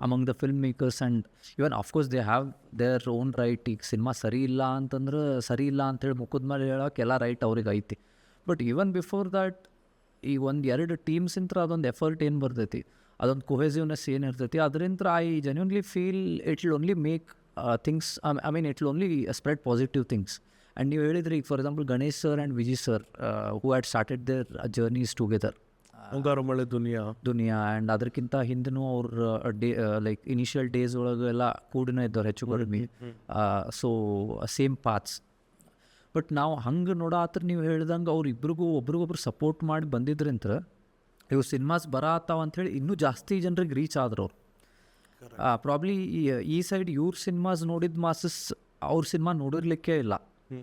among the filmmakers and even of course they have their own right. ಈಗ cinema ಸರಿ ಇಲ್ಲ ಅಂತಂದ್ರೆ ಸರಿ ಇಲ್ಲ ಅಂತೇಳಿ ಮುಖದ ಮೇಲೆ ಹೇಳೋಕೆ ಎಲ್ಲ ರೈಟ್ ಅವ್ರಿಗೆ ಐತಿ. ಬಟ್ ಈವನ್ ಬಿಫೋರ್ ದ್ಯಾಟ್ ಈ 1-2 ಟೀಮ್ಸ್ ಇಂತ್ರ ಅದೊಂದು ಎಫರ್ಟ್ ಏನು ಬರ್ತೈತಿ, ಅದೊಂದು ಕೊಹೆಸಿವ್ನೆಸ್ ಏನು ಇರ್ತೈತಿ, ಅದರಿಂದ I genuinely feel it will only make things I mean it will only spread positive things. And ನೀವು ಹೇಳಿದ್ರಿ ಈಗ for example Ganesh sir and Vijay sir who had started their journeys together, Mungaru Duniya and ಅದಕ್ಕಿಂತ ಹಿಂದೂ ಅವ್ರ ಲೈಕ್ ಇನಿಷಿಯಲ್ ಡೇಸ್ ಒಳಗೆ ಎಲ್ಲ ಕೂಡಿನ ಇದ್ದವ್ರು ಹೆಚ್ಚು ಕಡಿಮೆ. So same paths. ಬಟ್ ನಾವು ಹಂಗೆ ನೋಡಾತ್ರ ನೀವು ಹೇಳ್ದಂಗೆ ಅವ್ರಿಬ್ರಿಗೂ ಒಬ್ರಿಗೊಬ್ರು ಸಪೋರ್ಟ್ ಮಾಡಿ ಬಂದಿದ್ರಂತ ಇವು ಸಿನಿಮಾಸ್ ಬರತ್ತಾವ ಅಂಥೇಳಿ ಇನ್ನೂ ಜಾಸ್ತಿ ಜನರಿಗೆ ರೀಚ್ ಆದ್ರು ಅವ್ರು. ಪ್ರಾಬ್ಲಿ ಈ ಸೈಡ್ ಇವ್ರ ಸಿನಿಮಾಸ್ ನೋಡಿದ ಮಾಸಸ್ ಅವ್ರ ಸಿನಿಮಾ ನೋಡಿರ್ಲಿಕ್ಕೆ ಇಲ್ಲ.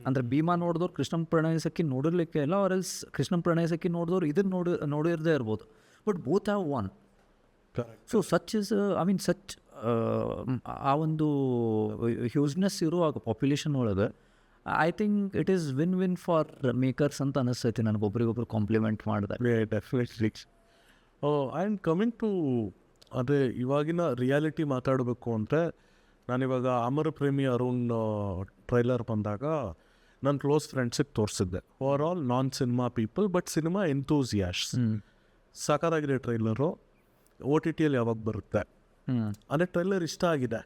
ಅಂದರೆ ಭೀಮಾ ನೋಡಿದವ್ರು ಕೃಷ್ಣ ಪ್ರಣಯ ಸಖಿ ನೋಡಿರ್ಲಿಕ್ಕೆ ಇಲ್ಲ, ಅವ್ರ ಎಲ್ಸ್ ಕೃಷ್ಣ ಪ್ರಣಯ ಸಖಿ ನೋಡಿದವ್ರು ಇದನ್ನು ನೋಡಿರದೇ ಇರ್ಬೋದು. But both have one. So such is I mean such ಆ ಒಂದು ಹ್ಯೂಜ್ನೆಸ್ ಇರುವಾಗ ಪಾಪ್ಯುಲೇಷನ್ ಒಳಗೆ I think it is win for makers ಅಂತ ಅನಿಸ್ತೈತಿ ನನಗೆ ಒಬ್ರಿಗೊಬ್ರು ಕಾಂಪ್ಲಿಮೆಂಟ್ ಮಾಡಿದೆ. ಡೆಫಿನೆಟ್ಲಿ. ಆ್ಯಂಡ್ ಕಮಿಂಗ್ ಟು ಅದೇ ಇವಾಗಿನ ರಿಯಾಲಿಟಿ ಮಾತಾಡಬೇಕು ಅಂದರೆ ನಾನಿವಾಗ ಅಮರ ಪ್ರೇಮಿ ಅರುಣ್ ಟ್ರೈಲರ್ ಬಂದಾಗ ನನ್ನ ಕ್ಲೋಸ್ ಫ್ರೆಂಡ್ಸಿಗೆ ತೋರಿಸಿದ್ದೆ. For all non cinema people but cinema enthusiast. ಸಾಕಾಗಿದೆ ಟ್ರೈಲರು, OTTಯಲ್ಲಿ ಯಾವಾಗ ಬರುತ್ತೆ ಅಂದರೆ ಟ್ರೈಲರ್ ಇಷ್ಟ ಆಗಿದೆ,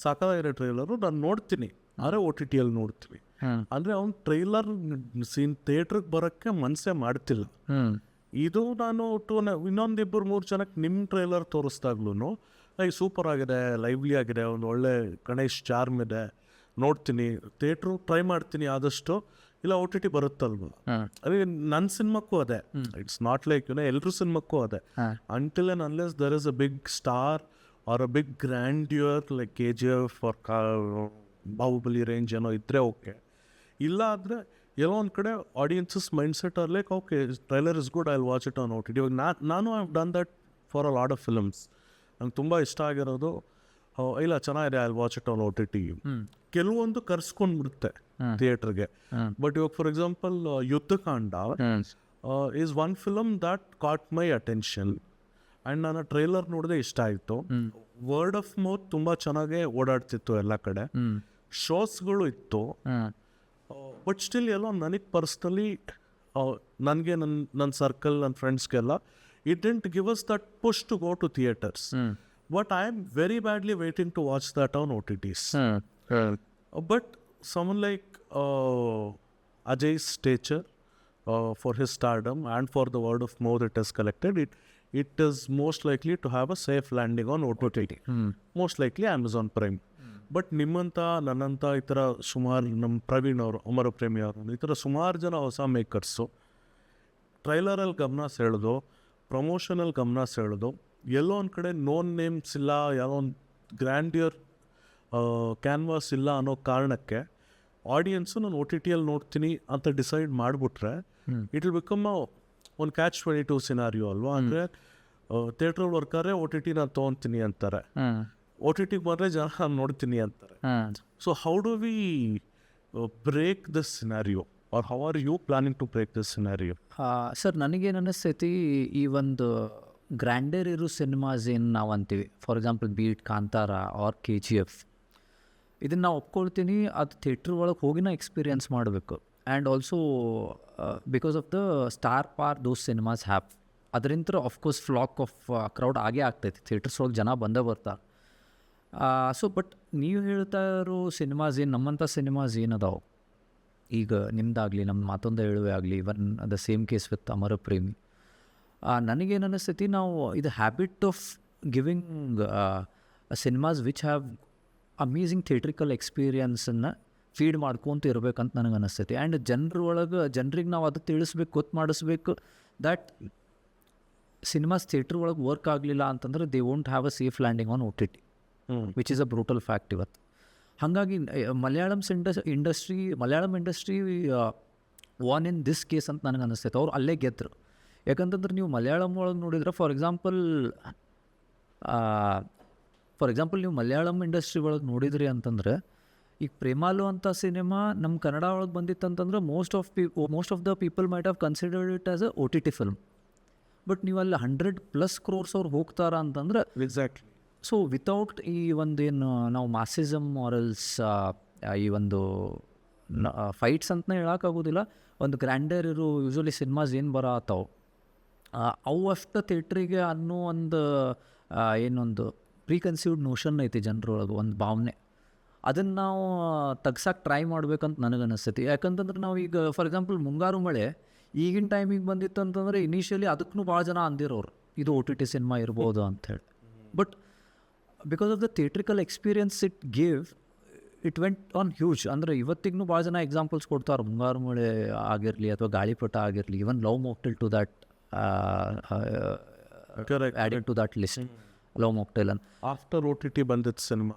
ಸಾಕಾಗಿದೆ ಟ್ರೈಲರು, ನಾನು ನೋಡ್ತೀನಿ ಆದರೆ OTTಯಲ್ಲಿ ನೋಡ್ತೀವಿ. ಅಂದರೆ ಅವ್ನು ಟ್ರೈಲರ್ ಥಿಯೇಟ್ರಿಗೆ ಬರೋಕ್ಕೆ ಮನಸ್ಸೇ ಮಾಡ್ತಿಲ್ಲ. ಇದು ನಾನು ಇನ್ನೊಂದು 2-3 ಜನಕ್ಕೆ ನಿಮ್ಮ ಟ್ರೈಲರ್ ತೋರಿಸ್ದಾಗ್ಲೂ ಈಗ ಸೂಪರ್ ಆಗಿದೆ, ಲೈವ್ಲಿ ಆಗಿದೆ, ಒಂದು ಒಳ್ಳೆ ಗಣೇಶ್ ಚಾರ್ಮ್ ಇದೆ, ನೋಡ್ತೀನಿ, ಥಿಯೇಟ್ರು ಟ್ರೈ ಮಾಡ್ತೀನಿ ಆದಷ್ಟು, ಇಲ್ಲ OTT ಬರುತ್ತಲ್ವ. ಅದೇ ನನ್ನ ಸಿನಿಮಾಕ್ಕೂ ಅದೇ, ಇಟ್ಸ್ ನಾಟ್ ಲೈಕ್ ಎಲ್ಲರೂ ಸಿನಿಮಾಕ್ಕೂ ಅದೇ. Until and unless there is a big star or a big grandeur like KGF or Baahubali range ಏನೋ ಇದ್ದರೆ ಓಕೆ. ಇಲ್ಲ ಅಂದರೆ ಎಲ್ಲೋ ಒಂದು ಕಡೆ audiences mindset are like okay trailer is good I will watch it on OTT. ಇವಾಗ ನಾನು I have done that for a lot of films. ನಂಗೆ ತುಂಬ ಇಷ್ಟ ಆಗಿರೋದು ಇಲ್ಲ ಚೆನ್ನಾಗಿದೆ I will watch it on OTT. ಕೆಲವೊಂದು ಕರ್ಸ್ಕೊಂಡ್ಬಿಡುತ್ತೆ ಥಿಯೇಟ್ರಿಗೆ. ಬಟ್ ಇವಾಗ for example Yuddhakaanda is one film that caught my attention and ನಾನು ಟ್ರೈಲರ್ ನೋಡಿದೆ ಇಷ್ಟ ಆಯಿತು. ವರ್ಡ್ ಆಫ್ ಮೌತ್ ತುಂಬ ಚೆನ್ನಾಗೇ ಓಡಾಡ್ತಿತ್ತು ಎಲ್ಲ ಕಡೆ, ಶೋಸ್ಗಳು ಇತ್ತು. ಬಟ್ ಸ್ಟಿಲ್ ಎಲ್ಲೋ ನನಗೆ ಪರ್ಸ್ನಲಿ ನನಗೆ ನನ್ನ ಸರ್ಕಲ್ ನನ್ನ ಫ್ರೆಂಡ್ಸ್ಗೆಲ್ಲ it didn't give us that push to go to theatres. But I am very badly waiting to watch that on OTTs. But someone like Ajay's stature, for his stardom and for the word of mouth it has collected, it is most likely to have a safe landing on OTT. Most likely Amazon Prime. But ನಿಮ್ಮಂಥ ನನ್ನಂಥ ಈ ಥರ ಸುಮಾರು ನಮ್ಮ ಪ್ರವೀಣ್ ಅವರು, ಅಮರ ಪ್ರೇಮಿ ಅವರು, ಈ ಥರ ಸುಮಾರು ಜನ ಹೊಸ ಮೇಕರ್ಸು ಟ್ರೈಲರಲ್ಲಿ ಗಮನ ಸೆಳೆದು, ಪ್ರಮೋಷನಲ್ಲಿ ಗಮನ ಸೆಳೆದು, ಎಲ್ಲೋ ಒಂದು ಕಡೆ ನೋನ್ ನೇಮ್ಸ್ ಇಲ್ಲ, ಯಾವುದೋ ಒಂದು ಗ್ರ್ಯಾಂಡಿಯರ್ ಕ್ಯಾನ್ವಾಸ್ ಇಲ್ಲ ಅನ್ನೋ ಕಾರಣಕ್ಕೆ ಆಡಿಯನ್ಸು ನಾನು OTTಯಲ್ಲಿ ನೋಡ್ತೀನಿ ಅಂತ ಡಿಸೈಡ್ ಮಾಡಿಬಿಟ್ರೆ ಇಟ್ ವಿಲ್ ಬಿಕಮ್ ಒಂದು catch-22 ಸಿನಾರಿಯೋ ಅಲ್ವಾ. ಅಂದರೆ ಥಿಯೇಟ್ರಲ್ಲಿ ವರ್ಕಾರೆ OTT ನಾನು ತೊಗೊತೀನಿ ಅಂತಾರೆ, OTTಗೆ ಬಂದರೆ ಜನ ನಾನು ನೋಡ್ತೀನಿ ಅಂತಾರೆ. So how do we break this scenario or how are you planning to break this scenario? Sir ನನಗೇನು ಅನ್ನಿಸ್ತೈತಿ, ಈ ಒಂದು ಗ್ರ್ಯಾಂಡರ್ ಇರೋ ಸಿನಿಮಾಸ್ ಏನು ನಾವು ಅಂತೀವಿ, for example be it Kantara or KGF, ಇದನ್ನು ನಾವು ಒಪ್ಕೊಳ್ತೀನಿ. ಅದು ಥಿಯೇಟ್ರ್ ಒಳಗೆ ಹೋಗಿನ ಎಕ್ಸ್ಪೀರಿಯನ್ಸ್ ಮಾಡಬೇಕು. And also because of the star power those cinemas have, ಅದರಿಂದ ಆಫ್ಕೋರ್ಸ್ ಫ್ಲಾಕ್ ಆಫ್ ಕ್ರೌಡ್ ಆಗೇ ಆಗ್ತೈತಿ, ಥಿಯೇಟರ್ಸ್ ಒಳಗೆ ಜನ ಬಂದೇ ಬರ್ತಾರೆ. ಸೊ ಬಟ್ ನೀವು ಹೇಳ್ತಾ ಇರೋ ಸಿನಿಮಾಸ್ ಏನು, ನಮ್ಮಂಥ ಸಿನಿಮಾಸ್ ಏನದಾವು ಈಗ ನಿಮ್ಮದಾಗಲಿ, ನಮ್ಮ ಮಾತೊಂದ ಹೇಳುವೆ ಆಗಲಿ, even the same case with Amara Premi, ನನಗೇನು ಅನ್ನಿಸ್ತೈತಿ, ನಾವು ಇದು habit of giving cinemas which have amazing theatrical ಎಕ್ಸ್ಪೀರಿಯನ್ಸನ್ನು ಫೀಡ್ ಮಾಡ್ಕೊತ ಇರ್ಬೇಕಂತ ನನಗೆ ಅನ್ನಿಸ್ತೈತಿ. ಆ್ಯಂಡ್ ಜನರಿಗೆ ನಾವು ಅದು ತಿಳಿಸ್ಬೇಕು, ಗೊತ್ತು ಮಾಡಿಸ್ಬೇಕು ದ್ಯಾಟ್ ಸಿನಿಮಾಸ್ ಥಿಯೇಟ್ರ್ ಒಳಗೆ ವರ್ಕ್ ಆಗಲಿಲ್ಲ ಅಂತಂದ್ರೆ they won't have a safe landing on OTT, which is a brutal fact ಇವತ್ತು. ಹಾಗಾಗಿ Malayalam industry won in this case ಅಂತ ನನಗೆ ಅನ್ನಿಸ್ತೈತೆ. ಅವ್ರು ಅಲ್ಲೇ ಗೆದ್ದರು. ಯಾಕಂತಂದ್ರೆ ನೀವು ಮಲಯಾಳಂ ಒಳಗೆ ನೋಡಿದ್ರೆ ಫಾರ್ ಎಕ್ಸಾಂಪಲ್ ನೀವು ಮಲಯಾಳಂ ಇಂಡಸ್ಟ್ರಿ ಒಳಗೆ ನೋಡಿದ್ರಿ ಅಂತಂದ್ರೆ, ಈಗ ಪ್ರೇಮಾಲು ಅಂತ ಸಿನಿಮಾ ನಮ್ಮ ಕನ್ನಡ ಒಳಗೆ ಬಂದಿತ್ತಂತಂದ್ರೆ most of the people might have considered it as a OTT film. But ನೀವು ಅಲ್ಲಿ 100+ crores ಅವ್ರು ಹೋಗ್ತಾರ ಅಂತಂದ್ರೆ, ಎಕ್ಸಾಕ್ಟ್ಲಿ. ಸೊ ವಿತೌಟ್ ಈ ಒಂದೇನು ನಾವು ಮಾಸಿಸಮ್ ಆರಲ್ಸ್ ಈ ಒಂದು ಫೈಟ್ಸ್ ಅಂತಲೇ ಹೇಳೋಕ್ಕಾಗೋದಿಲ್ಲ, ಒಂದು ಗ್ರ್ಯಾಂಡರ್ ಇರೋ ಯೂಶ್ವಲಿ ಸಿನಿಮಾಸ್ ಏನು ಬರತ್ತಾವೆ ಅವು ಅಷ್ಟು ಥಿಯೇಟ್ರಿಗೆ ಅನ್ನೋ ಒಂದು ಏನೊಂದು ಪ್ರೀಕನ್ಸೀವ್ಡ್ ನೋಷನ್ ಐತಿ ಜನರೊಳಗೆ, ಒಂದು ಭಾವನೆ. ಅದನ್ನು ನಾವು ತೆಗ್ಸಕ್ಕೆ ಟ್ರೈ ಮಾಡ್ಬೇಕಂತ ನನಗೆ ಅನಿಸ್ತೈತಿ. ಯಾಕಂತಂದ್ರೆ ನಾವು ಈಗ ಫಾರ್ ಎಕ್ಸಾಂಪಲ್ ಮುಂಗಾರು ಮಳೆ ಈಗಿನ ಟೈಮಿಗೆ ಬಂದಿತ್ತು ಅಂತಂದರೆ ಇನಿಷಿಯಲಿ ಅದಕ್ಕೂ ಭಾಳ ಜನ ಅಂದಿರೋರು ಇದು OTT ಸಿನಿಮಾ ಇರ್ಬೋದು ಅಂಥೇಳಿ. But because of the theatrical experience it went on huge. ಅಂದರೆ ಇವತ್ತಿಗೂ ಭಾಳ ಜನ ಎಕ್ಸಾಂಪಲ್ಸ್ ಕೊಡ್ತಾರೆ, ಮುಂಗಾರು ಮಳೆ ಆಗಿರಲಿ ಅಥವಾ ಗಾಳಿಪಟ ಆಗಿರಲಿ, even Love Mocktail to that added to that list, Love Mocktail ಅಂತ ಆಫ್ಟರ್ OTT ಬಂದಿತ್ತು ಸಿನಿಮಾ.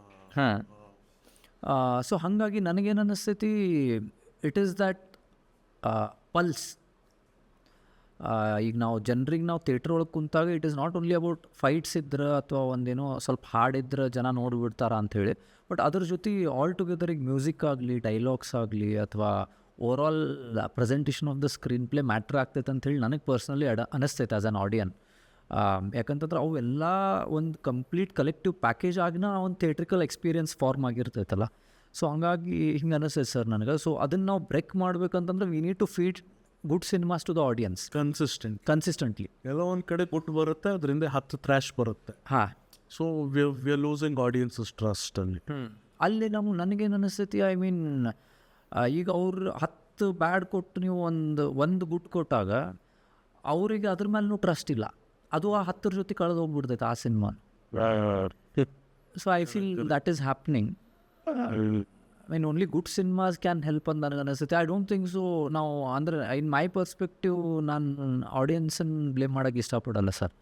ಸೊ ಹಾಗಾಗಿ ನನಗೇನು ಅನ್ನಿಸ್ತೈತಿ, ಇಟ್ ಈಸ್ ದ್ಯಾಟ್ ಪಲ್ಸ್. ಈಗ ನಾವು ಜನರಿಗೆ ನಾವು ಥಿಯೇಟ್ರ್ ಒಳಗೆ ಕುಂತಾಗ it is not only about fights ಇದ್ರೆ ಅಥವಾ ಒಂದೇನೋ ಸ್ವಲ್ಪ ಹಾಡಿದ್ರೆ ಜನ ನೋಡಿಬಿಡ್ತಾರ ಅಂಥೇಳಿ, ಬಟ್ ಅದ್ರ ಜೊತೆ ಆಲ್ ಟುಗೆದರ್ ಈಗ ಮ್ಯೂಸಿಕ್ ಆಗಲಿ, ಡೈಲಾಗ್ಸ್ ಆಗಲಿ, ಅಥವಾ overall presentation of the screenplay matter ಆಗ್ತೈತೆ ಅಂಥೇಳಿ ನನಗೆ ಪರ್ಸ್ನಲಿ ಅನ್ನಿಸ್ತೈತೆ ಆ್ಯಸ್ ಆನ್ ಆಡಿಯನ್. ಯಾಕಂತಂದ್ರೆ ಅವೆಲ್ಲ ಒಂದು ಕಂಪ್ಲೀಟ್ ಕಲೆಕ್ಟಿವ್ ಪ್ಯಾಕೇಜ್ ಆಗಿನ ಒಂದು ಥಿಯೇಟ್ರಿಕಲ್ ಎಕ್ಸ್ಪೀರಿಯನ್ಸ್ ಫಾರ್ಮ್ ಆಗಿರ್ತೈತಲ್ಲ. ಸೊ ಹಂಗಾಗಿ ಹಿಂಗೆ ಅನ್ನಿಸ್ತೈತೆ ಸರ್ ನನಗೆ. ಸೊ ಅದನ್ನು ನಾವು ಬ್ರೇಕ್ ಮಾಡ್ಬೇಕಂತಂದ್ರೆ we need to feed good cinemas to the audience consistently. ಎಲ್ಲ ಒಂದು ಕಡೆ ಗುಡ್ ಬರುತ್ತೆ, ಅದರಿಂದ 10 ಥ್ರ್ಯಾಶ್ ಬರುತ್ತೆ. ಹಾಂ. So we are losing audiences trust ಅಲ್ಲಿ. ಅಲ್ಲಿ ನನಗೇನು ಅನ್ನಿಸ್ತೈತಿ, ಐ ಮೀನ್ ಈಗ ಅವ್ರು 10 ಬ್ಯಾಡ್ ಕೊಟ್ಟು ನೀವು ಒಂದು ಗುಡ್ ಕೊಟ್ಟಾಗ ಅವರಿಗೆ ಅದ್ರ ಮೇಲೂ ಟ್ರಸ್ಟ್ ಇಲ್ಲ, ಅದು ಆ 10 ಜೊತೆ ಕಳೆದು ಹೋಗ್ಬಿಡ್ತೈತೆ ಆ cinema. So I feel that is happening. I mean only good cinemas can help ಅಂತ ನನಗೆ ಅನಿಸುತ್ತೆ. I don't think so. ನಾವು ಅಂದರೆ ಇನ್ ಮೈ ಪರ್ಸ್ಪೆಕ್ಟಿವ್ ನಾನು ಆಡಿಯನ್ಸನ್ನು ಬ್ಲೇಮ್ ಮಾಡೋಕ್ಕೆ ಇಷ್ಟಪಡಲ್ಲ ಸರ್.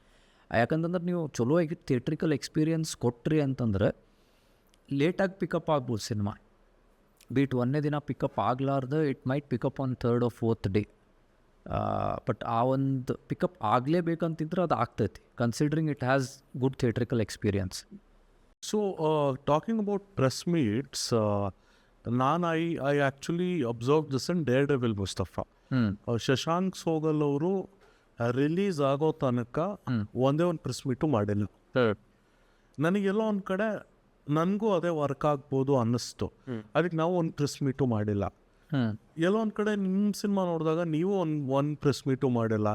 ಯಾಕಂತಂದ್ರೆ ನೀವು ಚಲೋ ಆಗಿ ಥಿಯೇಟ್ರಿಕಲ್ ಎಕ್ಸ್ಪೀರಿಯನ್ಸ್ ಕೊಟ್ರಿ ಅಂತಂದ್ರೆ ಲೇಟಾಗಿ ಪಿಕಪ್ ಆಗ್ಬೋದು ಸಿನಿಮಾ. ಬೀಟ್ ಒಂದನೇ ದಿನ ಪಿಕಪ್ ಆಗಲಾರ್ದು it might pick up on 3rd or 4th day. But ಆ ಒಂದು ಪಿಕಪ್ ಆಗಲೇಬೇಕಂತಿದ್ರೆ ಅದು ಆಗ್ತೈತಿ, considering it has good theatrical experience. So talking about press meets, I actually observed this in Daredevil Mustafa. Shashank Sogal ಅವರು release ಆಗೋ ತನಕ ಒಂದೇ ಒಂದು ಪ್ರೆಸ್ ಮೀಟು ಮಾಡಿಲ್ಲ. ನನಗೆಲ್ಲೋ ಒಂದು ಕಡೆ ನನಗೂ ಅದೇ ವರ್ಕ್ ಆಗ್ಬೋದು ಅನ್ನಿಸ್ತು, ಅದಕ್ಕೆ ನಾವು ಒಂದು ಪ್ರೆಸ್ ಮೀಟು ಮಾಡಿಲ್ಲ. ಎಲ್ಲೋ ಒಂದು ಕಡೆ ನಿಮ್ಮ ಸಿನಿಮಾ ನೋಡಿದಾಗ ನೀವು ಒಂದು ಪ್ರೆಸ್ ಮೀಟು ಮಾಡಿಲ್ಲ.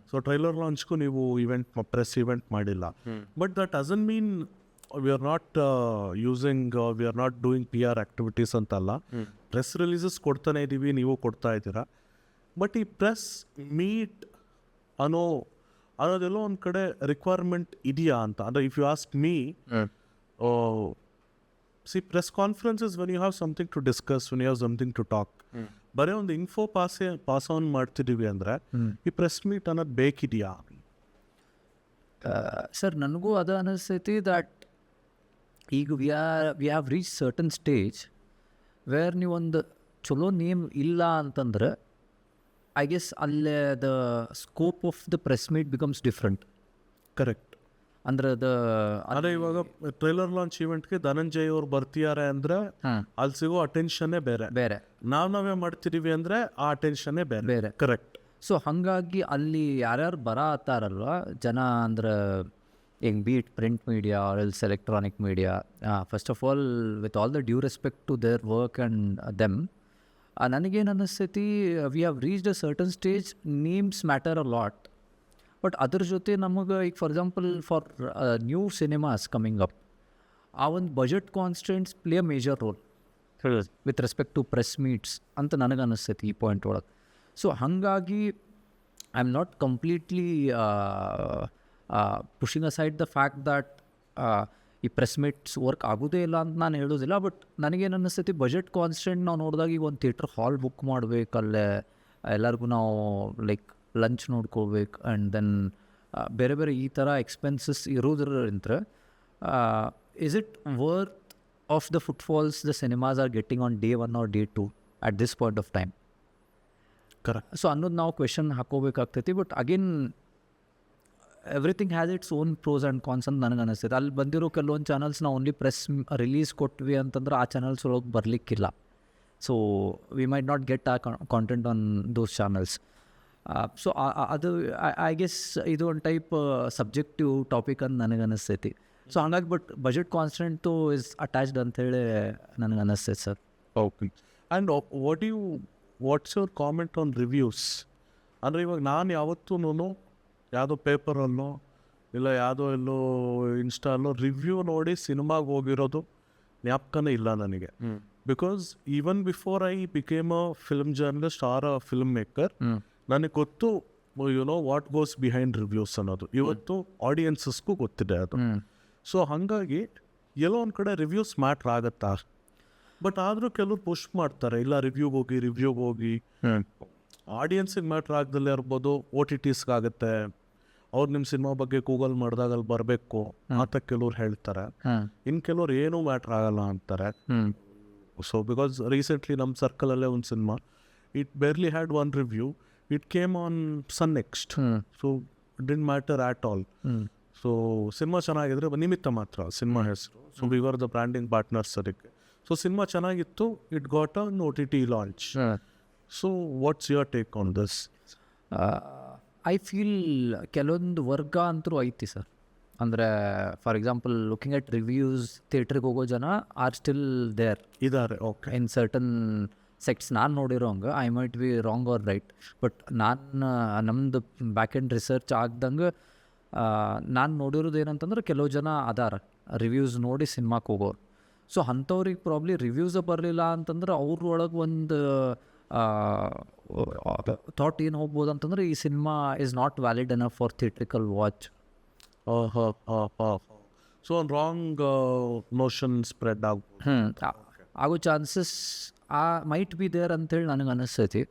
ಸೊ ಟ್ರೈಲರ್ ಲಾಂಚ್ಗೂ ನೀವು ಪ್ರೆಸ್ ಇವೆಂಟ್ ಮಾಡಿಲ್ಲ. But that doesn't mean we are not we are not doing PR activities ಅಂತಲ್ಲ. ಪ್ರೆಸ್ ರಿಲೀಸಸ್ ಕೊಡ್ತಾನೆ ಇದ್ದೀವಿ, ನೀವು ಕೊಡ್ತಾ ಇದ್ದೀರಾ. ಬಟ್ ಈ ಪ್ರೆಸ್ ಮೀಟ್ ಅನ್ನೋದೆಲ್ಲೋ ಒಂದು ಕಡೆ ರಿಕ್ವೈರ್ಮೆಂಟ್ ಇದೆಯಾ ಅಂತ. ಅಂದರೆ if you ask me, press conferences when you have something to discuss, when you have something to talk, ಬರೀ ಒಂದು ಇನ್ಫೋ ಪಾಸ್ ಆನ್ ಮಾಡ್ತಿದ್ದೀವಿ ಅಂದರೆ ಈ ಪ್ರೆಸ್ ಮೀಟ್ ಅನ್ನೋದು ಬೇಕಿದೆಯಾ? ಸರ್, ನನಗೂ ಅದು ಅನಿಸ್ತೈತಿ ದಟ್ ಈಗ we have reach certain stage wear ನೀವೊಂದು ಚಲೋ ನೇಮ್ ಇಲ್ಲ ಅಂತಂದ್ರೆ ಐ ಗೆಸ್ ಅಲ್ಲೇ the scope of the press meet becomes different. Correct. ಅಂದ್ರೆ ಅದೇ ಇವಾಗ ಟ್ರೈಲರ್ ಲಾಂಚ್ ಇವೆಂಟ್ಗೆ ಧನಂಜಯ್ ಅವ್ರು ಬರ್ತಿದ್ದಾರೆ ಅಂದ್ರೆ ಅಲ್ಲಿ ಸಿಗೋ ಅಟೆನ್ಷನ್ನೇ ಬೇರೆ. ನಾವೇ ಮಾಡ್ತಿದೀವಿ ಅಂದ್ರೆ ಆ ಅಟೆನ್ಷನ್ನೇ ಬೇರೆ. ಕರೆಕ್ಟ್. ಸೊ ಹಾಗಾಗಿ ಅಲ್ಲಿ ಯಾರ್ಯಾರು ಬರತ್ತಾರಲ್ವ ಜನ, ಅಂದ್ರೆ ಹೆಂಗ್ be it print media or else electronic media, first of all with all the due respect to their work and them, ನನಗೇನು ಅನ್ನಿಸ್ತೈತಿ, we have reached a certain stage, names matter a lot. But ಅದ್ರ ಜೊತೆ ನಮಗೆ ಈಗ for example for new cinemas coming up, ಆ ಒಂದು budget constraints play a major role with respect to press meets ಅಂತ ನನಗೆ ಅನ್ನಿಸ್ತೈತಿ ಈ ಪಾಯಿಂಟ್ ಒಳಗೆ. ಸೊ ಹಾಗಾಗಿ I am not completely pushing aside the fact that ಈ ಪ್ರೆಸ್ ಮೀಟ್ಸ್ ವರ್ಕ್ ಆಗೋದೇ ಇಲ್ಲ ಅಂತ ನಾನು ಹೇಳೋದಿಲ್ಲ. ಬಟ್ ನನಗೇನು ಅನ್ನಿಸ್ತೈತಿ, ಬಜೆಟ್ ಕಾನ್ಸ್ಟೆಂಟ್ ನಾವು ನೋಡಿದಾಗ ಈಗ ಒಂದು ಥಿಯೇಟ್ರ್ ಹಾಲ್ ಬುಕ್ ಮಾಡಬೇಕಲ್ಲೇ, ಎಲ್ಲರಿಗೂ ನಾವು ಲೈಕ್ ಲಂಚ್ ನೋಡ್ಕೋಬೇಕು ಆ್ಯಂಡ್ ದೆನ್ ಬೇರೆ ಬೇರೆ ಈ ಥರ ಎಕ್ಸ್ಪೆನ್ಸಸ್ ಇರೋದ್ರಿಂದ is it worth of the footfalls the cinemas are getting on day 1 or day 2 at this point of time? Correct. So ಅನ್ನೋದು ನಾವು ಕ್ವೆಶನ್ ಹಾಕೋಬೇಕಾಗ್ತೈತಿ. But again everything has its own pros and cons ಅಂತ ನನಗೆ ಅನಿಸ್ತೈತೆ. ಅಲ್ಲಿ ಬಂದಿರೋ ಕೆಲವೊಂದು channels ನಾವು only press release ಕೊಟ್ವಿ ಅಂತಂದ್ರೆ ಆ ಚಾನಲ್ಸ್ ಒಳಗೆ ಬರಲಿಕ್ಕಿಲ್ಲ. So we might not get ಆ content on those channels. So ಅದು ಐ ಗೆಸ್ ಇದು ಒಂದು ಟೈಪ್ ಸಬ್ಜೆಕ್ಟಿವ್ ಟಾಪಿಕ್ ಅಂತ ನನಗೆ ಅನಿಸ್ತೈತಿ. ಸೊ ಹಂಗಾಗಿ but budget constraint is attached ಅಂಥೇಳಿ ನನಗೆ ಅನ್ನಿಸ್ತೈತೆ sir. Okay. And what's your comment on reviews? ಅಂದರೆ ಇವಾಗ ನಾನು ಯಾವತ್ತೂ ಯಾವುದೋ ಪೇಪರಲ್ಲೋ ಇಲ್ಲ ಯಾವುದೋ ಎಲ್ಲೋ ಇನ್ಸ್ಟಾಲ್ಲೋ ರಿವ್ಯೂ ನೋಡಿ ಸಿನಿಮಾಗೆ ಹೋಗಿರೋದು ಜ್ಞಾಪಕನೇ ಇಲ್ಲ ನನಗೆ. Because even before I became a film journalist or a film maker, ನನಗೆ ಗೊತ್ತು ವಾಟ್ ಗೋಸ್ ಬಿಹೈಂಡ್ ರಿವ್ಯೂಸ್ ಅನ್ನೋದು. ಇವತ್ತು ಆಡಿಯನ್ಸಸ್ಗೂ ಗೊತ್ತಿದೆ ಅದು. ಸೊ ಹಾಗಾಗಿ ಎಲ್ಲೋ ಒಂದು ಕಡೆ ರಿವ್ಯೂಸ್ ಮ್ಯಾಟ್ರ್ ಆಗುತ್ತಾ? ಬಟ್ ಆದರೂ ಕೆಲವ್ರು ಪುಷ್ ಮಾಡ್ತಾರೆ, ಇಲ್ಲ ರಿವ್ಯೂಗೆ ಹೋಗಿ ಆಡಿಯನ್ಸಿಗೆ ಮ್ಯಾಟ್ರ್ ಆಗ್ದಲ್ಲೇ ಇರ್ಬೋದು, OTTಸ್ಗೆ ಆಗುತ್ತೆ, ಅವ್ರು ನಿಮ್ಮ ಸಿನಿಮಾ ಬಗ್ಗೆ ಗೂಗಲ್ ಮಾಡಿದಾಗ ಅಲ್ಲಿ ಬರಬೇಕು ಅಂತ ಕೆಲವ್ರು ಹೇಳ್ತಾರೆ. ಇನ್ನು ಕೆಲವ್ರು ಏನೂ ಮ್ಯಾಟ್ರ್ ಆಗಲ್ಲ ಅಂತಾರೆ. ಸೊ ಬಿಕಾಸ್ ರೀಸೆಂಟ್ಲಿ ನಮ್ಮ ಸರ್ಕಲಲ್ಲೇ ಒಂದು cinema, it barely had one review, it came on Sun NXT. So it didn't matter at all. So cinema ಚೆನ್ನಾಗಿದ್ರೆ ನಿಮಿತ್ತ ಮಾತ್ರ ಸಿನಿಮಾ ಹೆಸರು. So we were the branding partners ಅದಕ್ಕೆ. ಸೊ ಸಿನಿಮಾ ಚೆನ್ನಾಗಿತ್ತು, it got on OTT launch. So what's your take on this? I feel ಕೆಲವೊಂದು ವರ್ಗ ಅಂತರೂ ಐತಿ ಸರ್. ಅಂದರೆ for example looking at reviews, ಥಿಯೇಟ್ರಿಗೆ ಹೋಗೋ ಜನ ಆರ್ ಸ್ಟಿಲ್ ದೇರ್ ಇದ್ದಾರೆ. ಓಕೆ. ಇನ್ ಸರ್ಟನ್ ಸೆಕ್ಟ್ಸ್ ನಾನು ನೋಡಿರೋ ಹಂಗೆ, I might be wrong or right, but ನಾನು ನಮ್ಮದು ಬ್ಯಾಕ್ ಎಂಡ್ ರಿಸರ್ಚ್ ಆಗ್ದಂಗೆ ನಾನು ನೋಡಿರೋದು ಏನಂತಂದ್ರೆ ಕೆಲವು ಜನ ಅದಾರ ರಿವ್ಯೂಸ್ ನೋಡಿ ಸಿನಿಮಾಕ್ಕೆ ಹೋಗೋರು. ಸೊ ಅಂಥವ್ರಿಗೆ ಪ್ರಾಬ್ಲಿ ರಿವ್ಯೂಸ ಬರಲಿಲ್ಲ ಅಂತಂದ್ರೆ ಅವ್ರೊಳಗೆ ಒಂದು ಥಾಟ್ ಏನು ಹೋಗ್ಬೋದು ಅಂತಂದ್ರೆ ಈ cinema is not valid enough for theatrical watch. So ಒಂದು ರಾಂಗ್ ನೋಷನ್ ಸ್ಪ್ರೆಡ್ ಆಗೋ ಚಾನ್ಸಸ್ ಮೈಟ್ ಬಿ ದೇರ್ ಅಂತೇಳಿ ನನಗೆ ಅನಿಸ್ತೈತಿ.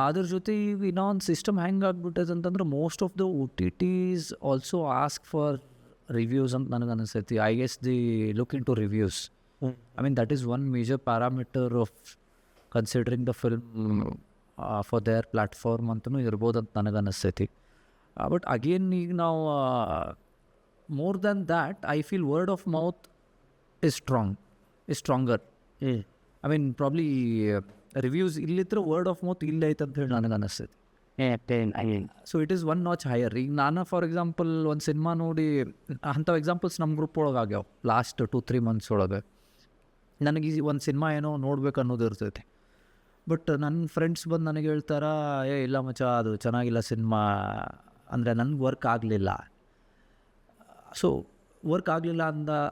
ಅದ್ರ ಜೊತೆ ಈಗ ಇನ್ನೊಂದು ಸಿಸ್ಟಮ್ ಹೆಂಗೆ ಆಗ್ಬಿಟ್ಟೈತೆ ಅಂತಂದ್ರೆ most of the OTTs also ask for reviews ಅಂತ ನನಗೆ ಅನಿಸ್ತೈತಿ. I guess they look into reviews I mean, that is one major parameter of considering the film for their platform ಅಂತಲೂ ಇರ್ಬೋದು ಅಂತ ನನಗನ್ನಿಸ್ತೈತಿ. ಬಟ್ ಅಗೇನ್ ಈಗ ನಾವು more than that, I feel word of mouth is stronger. I mean, probably reviews illitre word of mouth ಇಲ್ಲ ಐತೆ ಅಂತ ಹೇಳಿ ನನಗೆ ಅನಿಸ್ತೈತಿ. So it is one notch higher. ಈಗ ನಾನು ಫಾರ್ ಎಕ್ಸಾಂಪಲ್ ಒಂದು ಸಿನಿಮಾ ನೋಡಿ ಅಂಥವು ಎಕ್ಸಾಂಪಲ್ಸ್ ನಮ್ಮ ಗ್ರೂಪ್ ಒಳಗೆ ಆಗ್ಯಾವ ಲಾಸ್ಟ್ 2-3 months ಒಳಗೆ. ನನಗೆ ಈ ಒಂದು ಸಿನಿಮಾ ಏನೋ ನೋಡ್ಬೇಕು ಅನ್ನೋದು ಇರ್ತೈತಿ. ಬಟ್ ನನ್ನ ಫ್ರೆಂಡ್ಸ್ ಬಂದು ನನಗೆ ಹೇಳ್ತಾರ, ಇಲ್ಲ ಮಚ್ಚ ಅದು ಚೆನ್ನಾಗಿಲ್ಲ ಸಿನಿಮಾ, ಅಂದರೆ ನನಗೆ ವರ್ಕ್ ಆಗಲಿಲ್ಲ. ಸೊ ವರ್ಕ್ ಆಗಲಿಲ್ಲ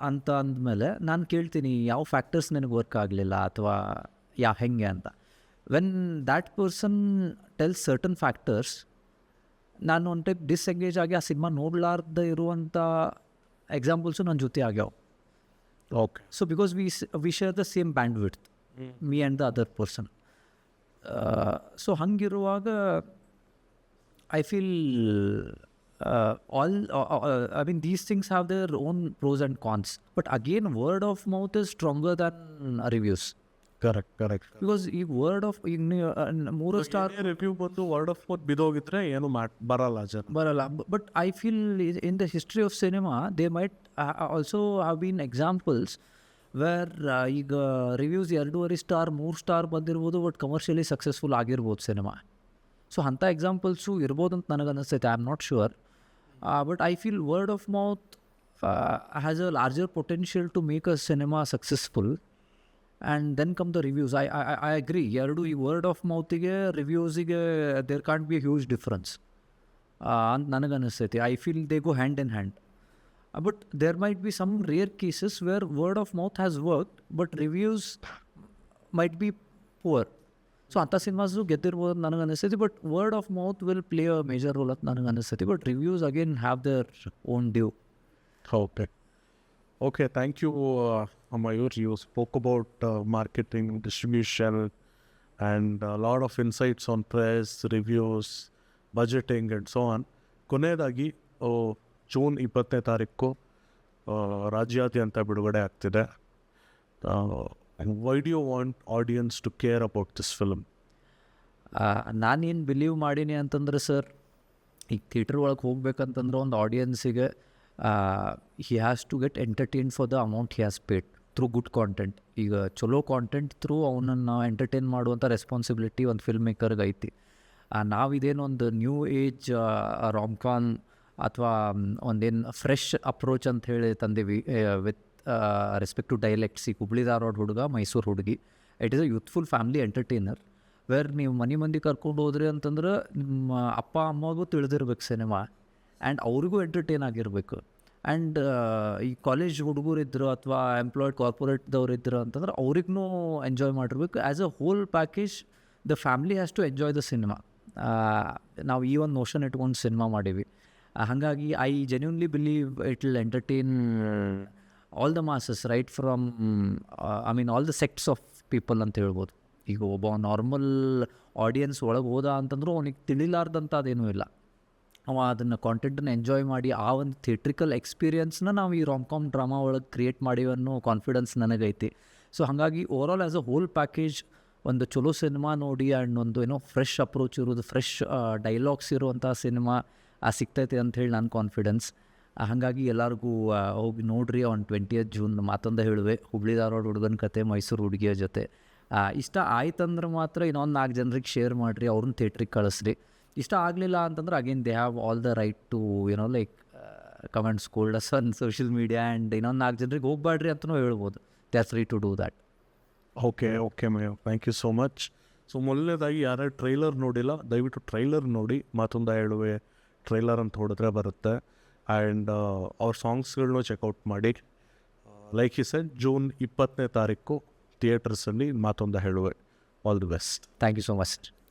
ಅಂತ ಅಂದಮೇಲೆ ನಾನು ಕೇಳ್ತೀನಿ ಯಾವ ಫ್ಯಾಕ್ಟರ್ಸ್ ನನಗೆ ವರ್ಕ್ ಆಗಲಿಲ್ಲ ಅಥವಾ ಹೆಂಗೆ ಅಂತ. When that person tells certain factors, ನಾನು ಒಂದು ಟೈಪ್ ಡಿಸ್ಎಂಗೇಜ್ ಆಗಿ ಆ ಸಿನಿಮಾ ನೋಡಲಾರ್ದೆ ಇರುವಂಥ ಎಕ್ಸಾಂಪಲ್ಸು ನನ್ನ ಜೊತೆ ಆಗ್ಯಾವ. Okay. So because we share the same bandwidth, me and the other person. So ಹಂಗಿರುವಾಗ I feel I mean, these things have their own pros and cons. But again, word of mouth is stronger than reviews. Correct. Because ಈ word of 3 star review ಬಂದು word of mouth ಬಿದೋಗಿದ್ರೆ ಏನು ಬರಲ್ಲ. But I feel in the history of cinema, they might also have been examples where ಈಗ reviews 2.5 star 3 star ಬಂದಿರ್ಬೋದು, but commercially successful ಆಗಿರ್ಬೋದು cinema. So ಅಂಥ examples ಇರ್ಬೋದು ಅಂತ ನನಗೆ ಅನ್ನಿಸ್ತೈತೆ. I am not sure. But I feel word of mouth has a larger potential to make a cinema successful and then come the reviews. I agree. ಎರಡು ಈ word of ಮೌತಿಗೆ ರಿವ್ಯೂಸಿಗೆ there can't be huge difference ಅಂತ ನನಗೆ ಅನ್ನಿಸ್ತೈತಿ. I feel they go hand in hand. But there might be some rare cases where word of mouth has worked but reviews might be poor. So ಅಂಥ cinemas ಗೆದ್ದಿರ್ಬೋದು ನನಗೆ ಅನಿಸ್ತೈತಿ. But word of mouth will play a major role ಅಂತ ನನಗೆ ಅನಿಸ್ತೈತಿ. But reviews again have their own due. Okay, thank you, Mayur. You spoke about marketing, distribution, and a lot of insights on press, reviews, budgeting, and so on. ಕೊನೆಯದಾಗಿ June 20ನೇ ತಾರೀಕು ರಾಜ್ಯಾದ್ಯಂತ ಬಿಡುಗಡೆ ಆಗ್ತಿದೆ. Why do you want audience to care about this film? ನಾನೇನು believe ಮಾಡೀನಿ ಅಂತಂದ್ರೆ sir, ಈಗ ಥಿಯೇಟ್ರ್ ಒಳಗೆ ಹೋಗ್ಬೇಕಂತಂದ್ರೆ ಒಂದು ಆಡಿಯನ್ಸಿಗೆ he has to get entertain for the amount he has paid through good content. ಈಗ ಚಲೋ ಕಾಂಟೆಂಟ್ ಥ್ರೂ ಅವನನ್ನು ಎಂಟರ್ಟೈನ್ ಮಾಡುವಂಥ ರೆಸ್ಪಾನ್ಸಿಬಿಲಿಟಿ ಒಂದು ಫಿಲ್ಮ್ ಮೇಕರ್ಗೆ ಐತಿ. ನಾವಿದೇನು ಒಂದು ನ್ಯೂ ಏಜ್ ರಾಮ್ಕಾನ್ ಅಥವಾ ಒಂದೇನು ಫ್ರೆಶ್ ಅಪ್ರೋಚ್ ಅಂತ ಹೇಳಿ ತಂದೀವಿ ವಿತ್ ರೆಸ್ಪೆಕ್ಟ್ ಟು ಡೈಲೆಕ್ಟ್ಸ್. ಈಗ ಹುಬ್ಳಿ ಧಾರವಾಡ ಹುಡುಗ, ಮೈಸೂರು ಹುಡುಗಿ, it is a youthful family entertainer where ನೀವು ಮಂದಿ ಕರ್ಕೊಂಡು ಹೋದ್ರಿ ಅಂತಂದ್ರೆ ನಿಮ್ಮ ಅಪ್ಪ ಅಮ್ಮಗೂ ತಿಳಿದಿರ್ಬೇಕು ಸಿನಿಮಾ ಆ್ಯಂಡ್ ಅವ್ರಿಗೂ ಎಂಟರ್ಟೈನ್ ಆಗಿರಬೇಕು. ಆ್ಯಂಡ್ ಈ ಕಾಲೇಜ್ ಹುಡುಗರು ಇದ್ದರು ಅಥವಾ ಎಂಪ್ಲಾಯ್ಡ್ ಕಾರ್ಪೊರೇಟ್ದವ್ರು ಇದ್ದರು ಅಂತಂದ್ರೆ ಅವ್ರಿಗೂ ಎಂಜಾಯ್ ಮಾಡಿರ್ಬೇಕು. As a whole package the family has to enjoy the cinema. ನಾವು ಈ ಒಂದು ನೋಷನ್ ಇಟ್ಕೊಂಡು ಸಿನಿಮಾ ಮಾಡೀವಿ. ಹಾಗಾಗಿ I genuinely believe it will entertain all the masses, right from I mean all the sects of people ಅಂತ ಹೇಳ್ಬೋದು. ಈಗ ಒಬ್ಬ ನಾರ್ಮಲ್ ಆಡಿಯನ್ಸ್ ಒಳಗೆ ಹೋದ ಅಂತಂದ್ರೂ ಅವನಿಗೆ ತಿಳಿಲಾರ್ದಂಥ ಅದೇನೂ ಇಲ್ಲ. ಅವ ಅದನ್ನು ಕಾಂಟೆಂಟನ್ನು ಎಂಜಾಯ್ ಮಾಡಿ ಆ ಒಂದು ಥಿಯೇಟ್ರಿಕಲ್ ಎಕ್ಸ್ಪೀರಿಯನ್ಸ್ನ ನಾವು ಈ ರಾಮ್ಕಾಮ್ ಡ್ರಾಮಾ ಒಳಗೆ ಕ್ರಿಯೇಟ್ ಮಾಡೀವಿ ಅನ್ನೋ ಕಾನ್ಫಿಡೆನ್ಸ್ ನನಗೈತಿ. ಸೊ ಹಾಗಾಗಿ overall as a whole package ಒಂದು ಚಲೋ ಸಿನಿಮಾ ನೋಡಿ ಆ್ಯಂಡ್ ಒಂದು ಏನೋ ಫ್ರೆಶ್ ಅಪ್ರೋಚ್ ಇರೋದು, ಫ್ರೆಶ್ ಡೈಲಾಗ್ಸ್ ಇರುವಂಥ ಸಿನಿಮಾ ಸಿಗ್ತೈತೆ ಅಂಥೇಳಿ ನನ್ನ ಕಾನ್ಫಿಡೆನ್ಸ್. ಹಾಗಾಗಿ ಎಲ್ಲರಿಗೂ ಹೋಗಿ ನೋಡ್ರಿ. ಆನ್ 20th June ಮಾತೊಂದ ಹೇಳುವೆ, ಹುಬ್ಳಿ ಧಾರವಾಡ ಹುಡುಗನ ಕತೆ, ಮೈಸೂರು ಹುಡುಗಿಯ ಜೊತೆ. ಇಷ್ಟ ಆಯ್ತಂದ್ರೆ ಮಾತ್ರ ಇನ್ನೊಂದು 4 ಜನರಿಗೆ ಶೇರ್ ಮಾಡಿರಿ, ಅವ್ರನ್ನ ಥಿಯೇಟ್ರಿಗೆ ಕಳಿಸ್ರಿ. ಇಷ್ಟ ಆಗಲಿಲ್ಲ ಅಂತಂದ್ರೆ again they have all the right to like comment scold us on social media. And ಇನ್ನೊಂದು 4 ಜನರಿಗೆ ಹೋಗ್ಬೇಡ್ರಿ ಅಂತಲೂ ಹೇಳ್ಬೋದು. They are free to do that. Okay mayor, thank you so much. So ಮೊದಲನೇದಾಗಿ ಯಾರ್ಯಾರು ಟ್ರೈಲರ್ ನೋಡಿಲ್ಲ, ದಯವಿಟ್ಟು ಟ್ರೈಲರ್ ನೋಡಿ. ಮಾತೊಂದ ಹೇಳುವೆ ಟ್ರೈಲರ್ ಅಂತ ಹೊಡೆದ್ರೆ ಬರುತ್ತೆ. ಆ್ಯಂಡ್ ಅವ್ರ ಸಾಂಗ್ಸ್ಗಳನ್ನೂ ಚೆಕ್ಔಟ್ ಮಾಡಿ. ಲೈಕ್ ಈ ಸೆಡ್, ಜೂನ್ 20ನೇ ತಾರೀಕು ಥಿಯೇಟರ್ಸಲ್ಲಿ ಮಾತೊಂದ ಹೇಳುವೆ. All the best. Thank you so much.